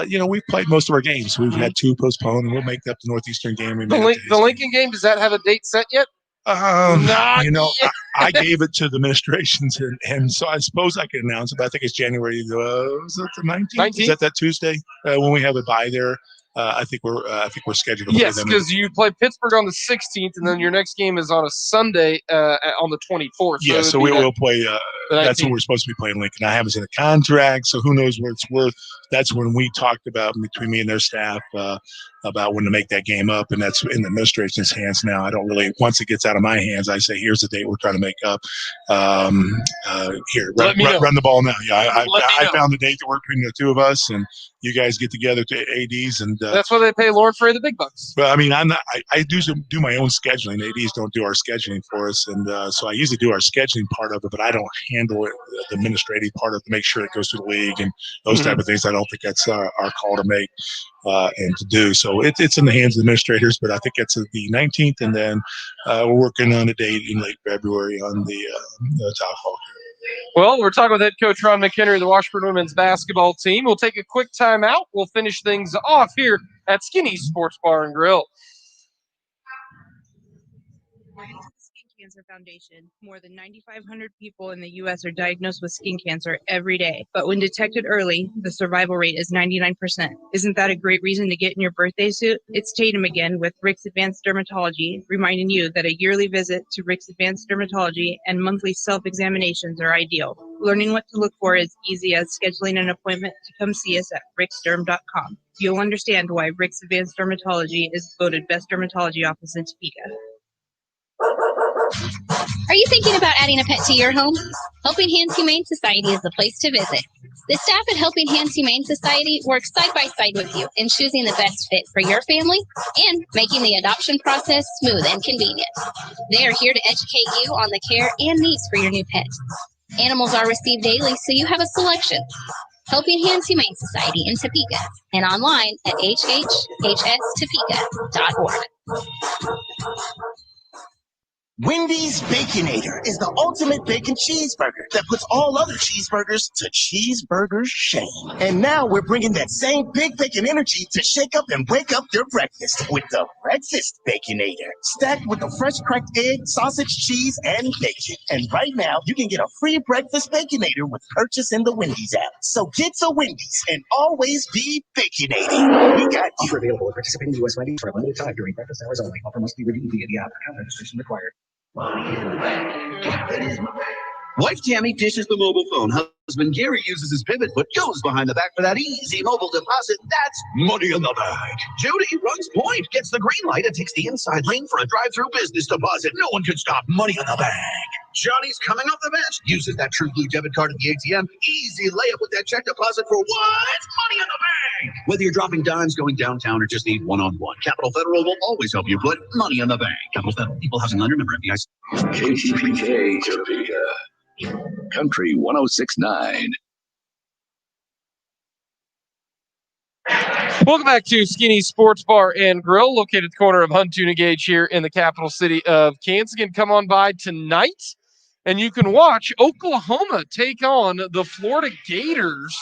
we've played most of our games. We've had 2 postponed, and we'll make up the Northeastern game. The Lincoln game, does that have a date set yet? I gave it to the administrations, and so I suppose I can announce it. But I think it's January. Was it the 19th? Is that Tuesday when we have a bye there? I think we're scheduled to play them. Yes, because you play Pittsburgh on the 16th, and then your next game is on a Sunday on the 24th. Yeah, so we will play. That's when we're supposed to be playing Lincoln. I haven't seen a contract, so who knows what it's worth. That's when we talked about, between me and their staff, about when to make that game up, and that's in the administration's hands now. I don't really, once it gets out of my hands, I say, here's the date we're trying to make up. Here, run the ball now. Yeah, I found the date that worked between the two of us, and you guys get together to ADs, and that's why they pay Lauren Foray the big bucks. Well, I mean, I do my own scheduling. ADs don't do our scheduling for us, and so I usually do our scheduling part of it, but I don't handle it, the administrative part of it, to make sure it goes to the league and those type of things. I don't think that's our call to make and to do. So it's in the hands of the administrators, but I think it's the 19th, and then we're working on a date in late February on the top hall. Well, we're talking with head coach Ron McHenry of the Washburn women's basketball team. We'll take a quick timeout. We'll finish things off here at Skinny Sports Bar and Grill. Skin Cancer Foundation. More than 9,500 people in the U.S. are diagnosed with skin cancer every day. But when detected early, the survival rate is 99%. Isn't that a great reason to get in your birthday suit? It's Tatum again with Rick's Advanced Dermatology, reminding you that a yearly visit to Rick's Advanced Dermatology and monthly self-examinations are ideal. Learning what to look for is easy as scheduling an appointment to come see us at ricksderm.com. You'll understand why Rick's Advanced Dermatology is voted best dermatology office in Topeka. Are you thinking about adding a pet to your home? Helping Hands Humane Society is the place to visit. The staff at Helping Hands Humane Society works side by side with you in choosing the best fit for your family and making the adoption process smooth and convenient. They are here to educate you on the care and needs for your new pet. Animals are received daily, so you have a selection. helping Hands Humane Society in Topeka, and online at hhhstopeka.org. Wendy's Baconator is the ultimate bacon cheeseburger that puts all other cheeseburgers to cheeseburger shame. And now we're bringing that same big bacon energy to shake up and wake up your breakfast with the Breakfast Baconator. Stacked with the fresh cracked egg, sausage, cheese, and bacon. And right now, you can get a free Breakfast Baconator with purchase in the Wendy's app. So get to Wendy's and always be baconating. We got you. Offer available at participating U.S. Wendy's for a limited time during breakfast hours only. Offer must be redeemed via the app. Account registration required. Wife Tammy dishes the mobile phone. Husband Gary uses his pivot foot, goes behind the back for that easy mobile deposit. That's money in the bag. Judy runs point, gets the green light, and takes the inside lane for a drive-through business deposit. No one can stop money in the bag. Johnny's coming off the bench, uses that True Blue debit card at the ATM. Easy layup with that check deposit for what? Money in the bag. Whether you're dropping dimes, going downtown, or just need one-on-one, Capital Federal will always help you put money in the bank. Capital Federal, Equal Housing Lender, member FDIC. KTPK Topeka. Country 106.9. Welcome back to Skinny Sports Bar and Grill, located at the corner of Huntoon and Gage here in the capital city of Kansas. Again, come on by tonight, and you can watch Oklahoma take on the Florida Gators.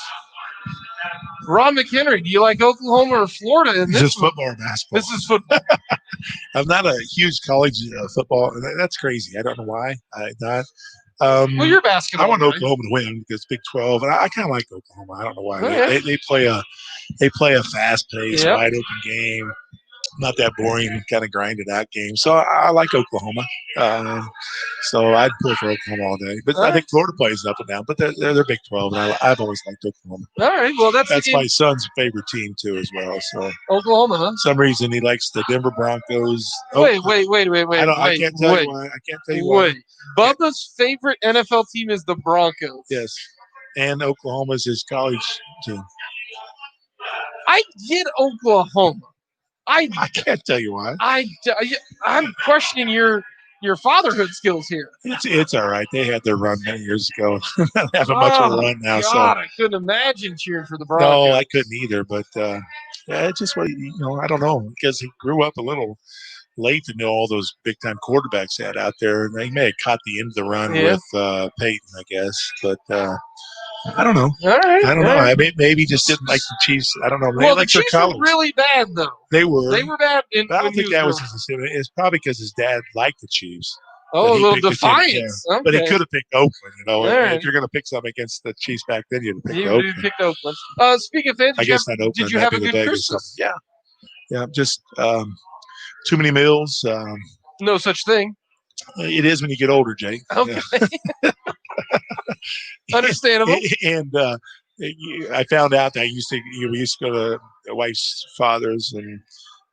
Ron McHenry, do you like Oklahoma or Florida? Is this football or basketball? This is football. I'm not a huge college football. That's crazy. I don't know why. I'm not. Well, you're basketball. I want right? Oklahoma to win because Big 12, and I kind of like Oklahoma. I don't know why. Okay. They play a fast-paced, wide-open game. Not that boring, kind of grinded out game. So I like Oklahoma. So I'd pull for Oklahoma all day. But I think Florida plays up and down. But they're Big 12, and I've always liked Oklahoma. All right. Well, that's my son's favorite team too, as well. So Oklahoma, huh? For some reason he likes the Denver Broncos. Wait. I can't tell you why. I can't tell you why. Bubba's favorite NFL team is the Broncos. Yes, and Oklahoma's his college team. I get Oklahoma. I can't tell you why. I'm questioning your fatherhood skills here. It's all right. They had their run many years ago. Not having much of a run now. God, I couldn't imagine cheering for the Broncos. No, I couldn't either. But it's just what I don't know, because he grew up a little late to know all those big time quarterbacks had out there, and they may have caught the end of the run with Peyton, I guess. But I don't know. All right. I don't know. I maybe just didn't like the Chiefs. I don't know. They Well, like the Chiefs their were colors. really bad, though. They were. They were bad. But I don't think that was his decision. It's probably because his dad liked the Chiefs. Oh, a little picked the team, defiance. yeah. But he Okay. could have picked Oakland. Right. If you're going to pick something against the Chiefs back then, you'd have picked You Oakland. picked Oakland. Speaking of fans, I guess not Oakland. did you have a maybe good Vegas or Christmas? something. Yeah. Just too many meals. No such thing. It is when you get older, Jay. Okay. Yeah. Understandable. And I found out that we used to go to the wife's father's and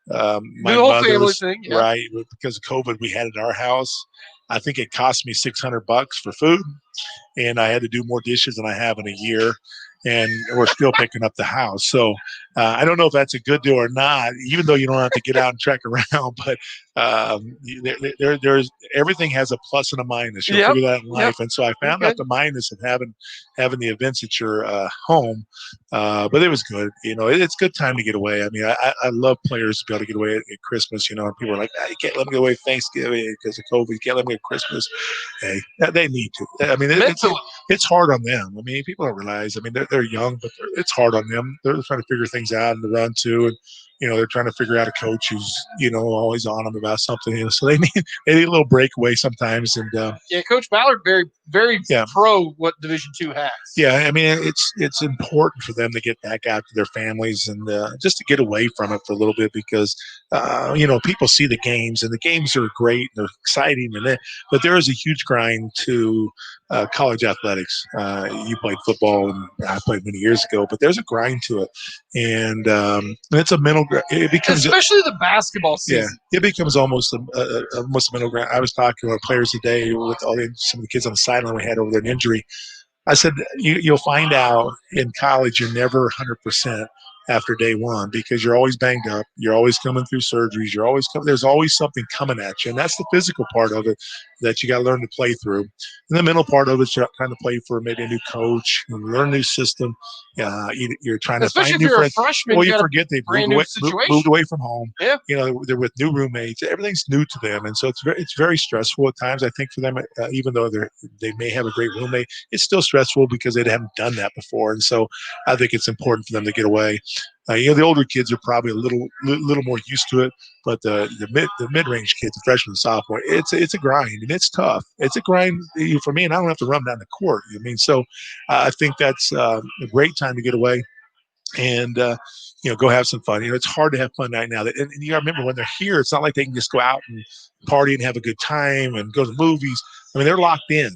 my the whole mother's, family thing, yeah. right? Because of COVID, we had it at our house. I think it cost me $600 for food, and I had to do more dishes than I have in a year. And we're still picking up the house. So I don't know if that's a good deal or not, even though you don't have to get out and trek around. But there's everything has a plus and a minus. You'll figure that in life. And so I found out the minus of having the events at your home. But it was good. It's a good time to get away. I mean, I love players to be able to get away at Christmas. And people are like, you can't let me get away Thanksgiving because of COVID. You can't let me get Christmas. Hey, they need to. I mean, it's hard on them. I mean, people don't realize. I mean, they're young, but it's hard on them. They're trying to figure things out in the run too, and they're trying to figure out a coach who's always on them about something. So they need a little breakaway sometimes. And Coach Ballard very pro what Division II has. Yeah, I mean it's important for them to get back out to their families and just to get away from it for a little bit because people see the games and the games are great and they're exciting but there is a huge grind to college athletics. You played football and I played many years ago, but there's a grind to it, and it's a mental. It becomes especially the basketball season. Yeah, it becomes almost a mental grind. I was talking with players today with some of the kids on the sideline we had over there an injury. I said you'll find out in college you're never 100% after day one because you're always banged up. You're always coming through surgeries. There's always something coming at you. And that's the physical part of it that you got to learn to play through. And the mental part of it, you're trying to play for maybe a new coach and learn a new system. You're trying to Especially find if new you're friends. a freshman, Well, you you got a forget they've brand moved new away, situation. moved away from home. Yeah. They're with new roommates. Everything's new to them, and so it's very stressful at times. I think for them, even though they may have a great roommate, it's still stressful because they haven't done that before. And so I think it's important for them to get away. The older kids are probably a little more used to it, but the mid-range kids, the freshmen and sophomore, it's a grind and it's tough. It's a grind for me, and I don't have to run down the court. So I think that's a great time to get away and go have some fun. It's hard to have fun right now. And you got to remember when they're here, it's not like they can just go out and party and have a good time and go to the movies. I mean, they're locked in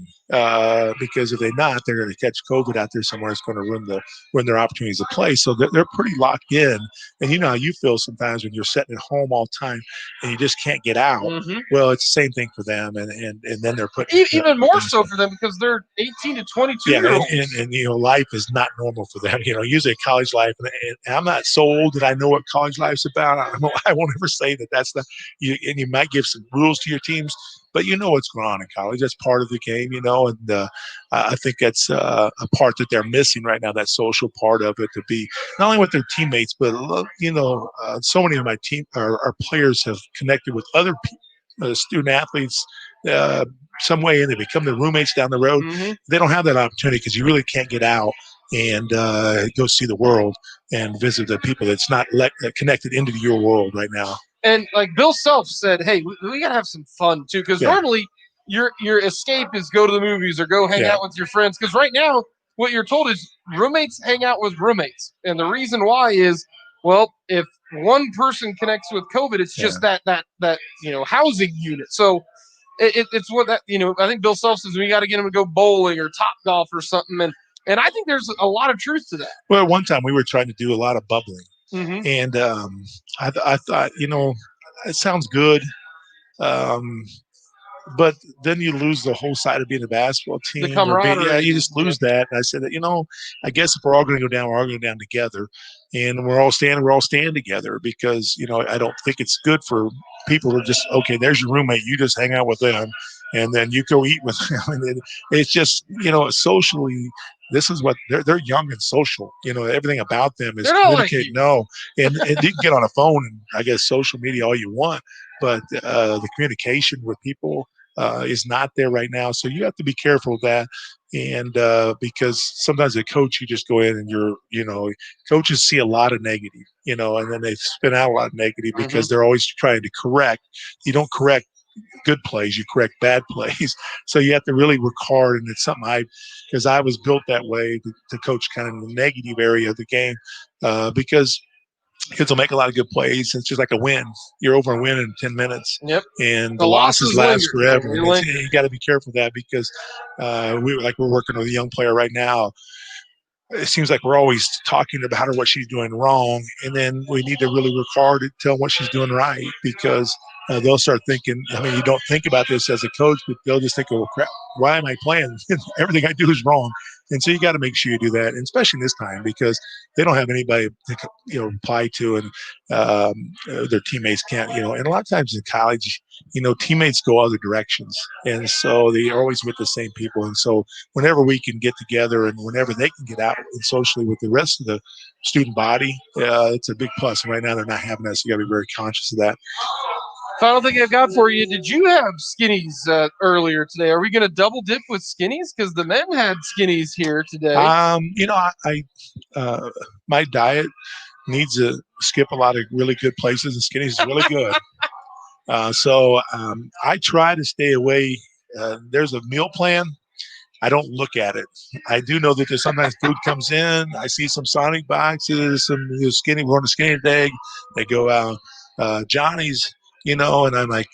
because if they're not, they're going to catch COVID out there somewhere. It's going to ruin their opportunities to play. So they're pretty locked in. And you know how you feel sometimes when you're sitting at home all the time and you just can't get out. Mm-hmm. Well, it's the same thing for them. And then they're putting even more so for them because they're 18 to 22 year olds. And life is not normal for them. Usually college life, and I'm not so old that I know what college life's about. I won't ever say that that's not. And you might give some rules to your teams, but you know what's going on in college. That's part of the game, and I think that's a part that they're missing right now, that social part of it, to be not only with their teammates, but, so many of my team, our players have connected with other student athletes some way, and they become their roommates down the road. Mm-hmm. They don't have that opportunity because you really can't get out and go see the world and visit the people that's not connected into your world right now. And like Bill Self said, hey, we got to have some fun too, because normally your escape is go to the movies or go hang out with your friends. Because right now, what you're told is roommates hang out with roommates, and the reason why is, well, if one person connects with COVID, it's just that housing unit. So it's what that I think Bill Self says we got to get them to go bowling or top golf or something, and I think there's a lot of truth to that. Well, at one time we were trying to do a lot of bubbling. Mm-hmm. And I thought, it sounds good. But then you lose the whole side of being a basketball team. The camaraderie. You just lose that. And I said that, I guess if we're all going to go down, we're all going to go down together. And we're all staying together because, I don't think it's good for people to just, okay, there's your roommate. You just hang out with them and then you go eat with them. And it's just, socially, this is what they're young and social. Everything about them is communicating. No, and you can get on a phone and I guess social media all you want, but the communication with people is not there right now. So you have to be careful with that. And because sometimes a coach, you just go in and coaches see a lot of negative, and then they spin out a lot of negative because they're always trying to correct. You don't correct good plays, you correct bad plays. So you have to really work hard. And it's something because I was built that way to coach kind of the negative area of the game because kids will make a lot of good plays. It's just like a win. You're over a win in 10 minutes. Yep. And the losses last forever. You got to be careful of that because we're working with a young player right now. It seems like we're always talking about her, what she's doing wrong. And then we need to really work hard to tell them what she's doing right because they'll start thinking, you don't think about this as a coach, but they'll just think, oh, crap, why am I playing? Everything I do is wrong. And so you got to make sure you do that, and especially this time because they don't have anybody to reply to, and their teammates can't. And a lot of times in college, teammates go other directions, and so they're always with the same people. And so whenever we can get together, and whenever they can get out and socially with the rest of the student body, it's a big plus. And right now they're not having that, so you got to be very conscious of that. Final thing I've got for you. Did you have skinnies earlier today? Are we going to double dip with skinnies? Because the men had skinnies here today. My diet needs to skip a lot of really good places, and skinnies is really good. So I try to stay away. There's a meal plan. I don't look at it. I do know that there's sometimes food comes in. I see some Sonic boxes, some skinny. We're on a skinny day. They go out. Johnny's. And I'm like,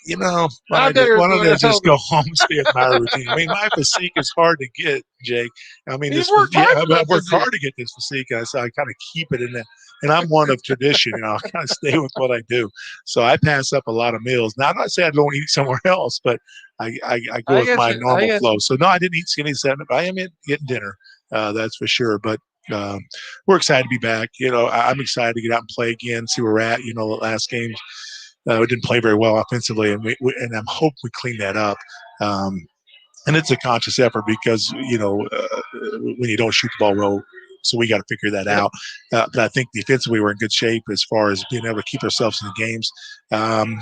why don't I just go home and stay with my routine? My physique is hard to get, Jake. I worked hard to get this physique, so I kind of keep it in that. And I'm one of tradition, I kind of stay with what I do. So I pass up a lot of meals. Now, I'm not saying I don't eat somewhere else, but I go with my normal flow. So, no, I didn't eat skinny salmon, but I am getting dinner, that's for sure. But we're excited to be back. I'm excited to get out and play again, see where we're at. The last games. We didn't play very well offensively, and I'm hoping we clean that up. And it's a conscious effort because when you don't shoot the ball well, So we got to figure that out. But I think defensively we're in good shape as far as being able to keep ourselves in the games.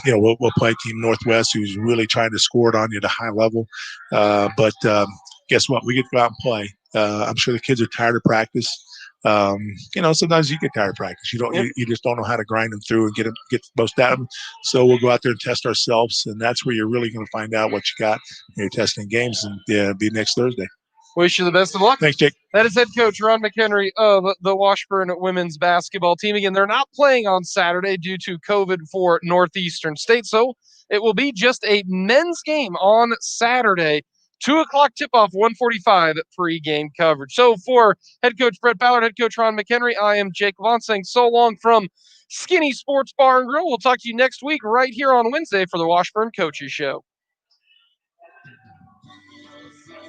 We'll play Team Northwest, who's really trying to score it on you at a high level. But guess what? We get to go out and play. I'm sure the kids are tired of practice. Sometimes you get tired of practice. You just don't know how to grind them through and get most out of them. So we'll go out there and test ourselves, and that's where you're really going to find out what you got when you're testing games, and be next Thursday. Wish you the best of luck. Thanks, Jake. That is head coach Ron McHenry of the Washburn women's basketball team. Again, they're not playing on Saturday due to COVID for Northeastern State, so it will be just a men's game on Saturday. 2 o'clock tip-off, 1:45 pre-game coverage. So for head coach Brett Ballard, head coach Ron McHenry, I am Jake Vaughn saying so long from Skinny Sports Bar and Grill. We'll talk to you next week right here on Wednesday for the Washburn Coaches Show.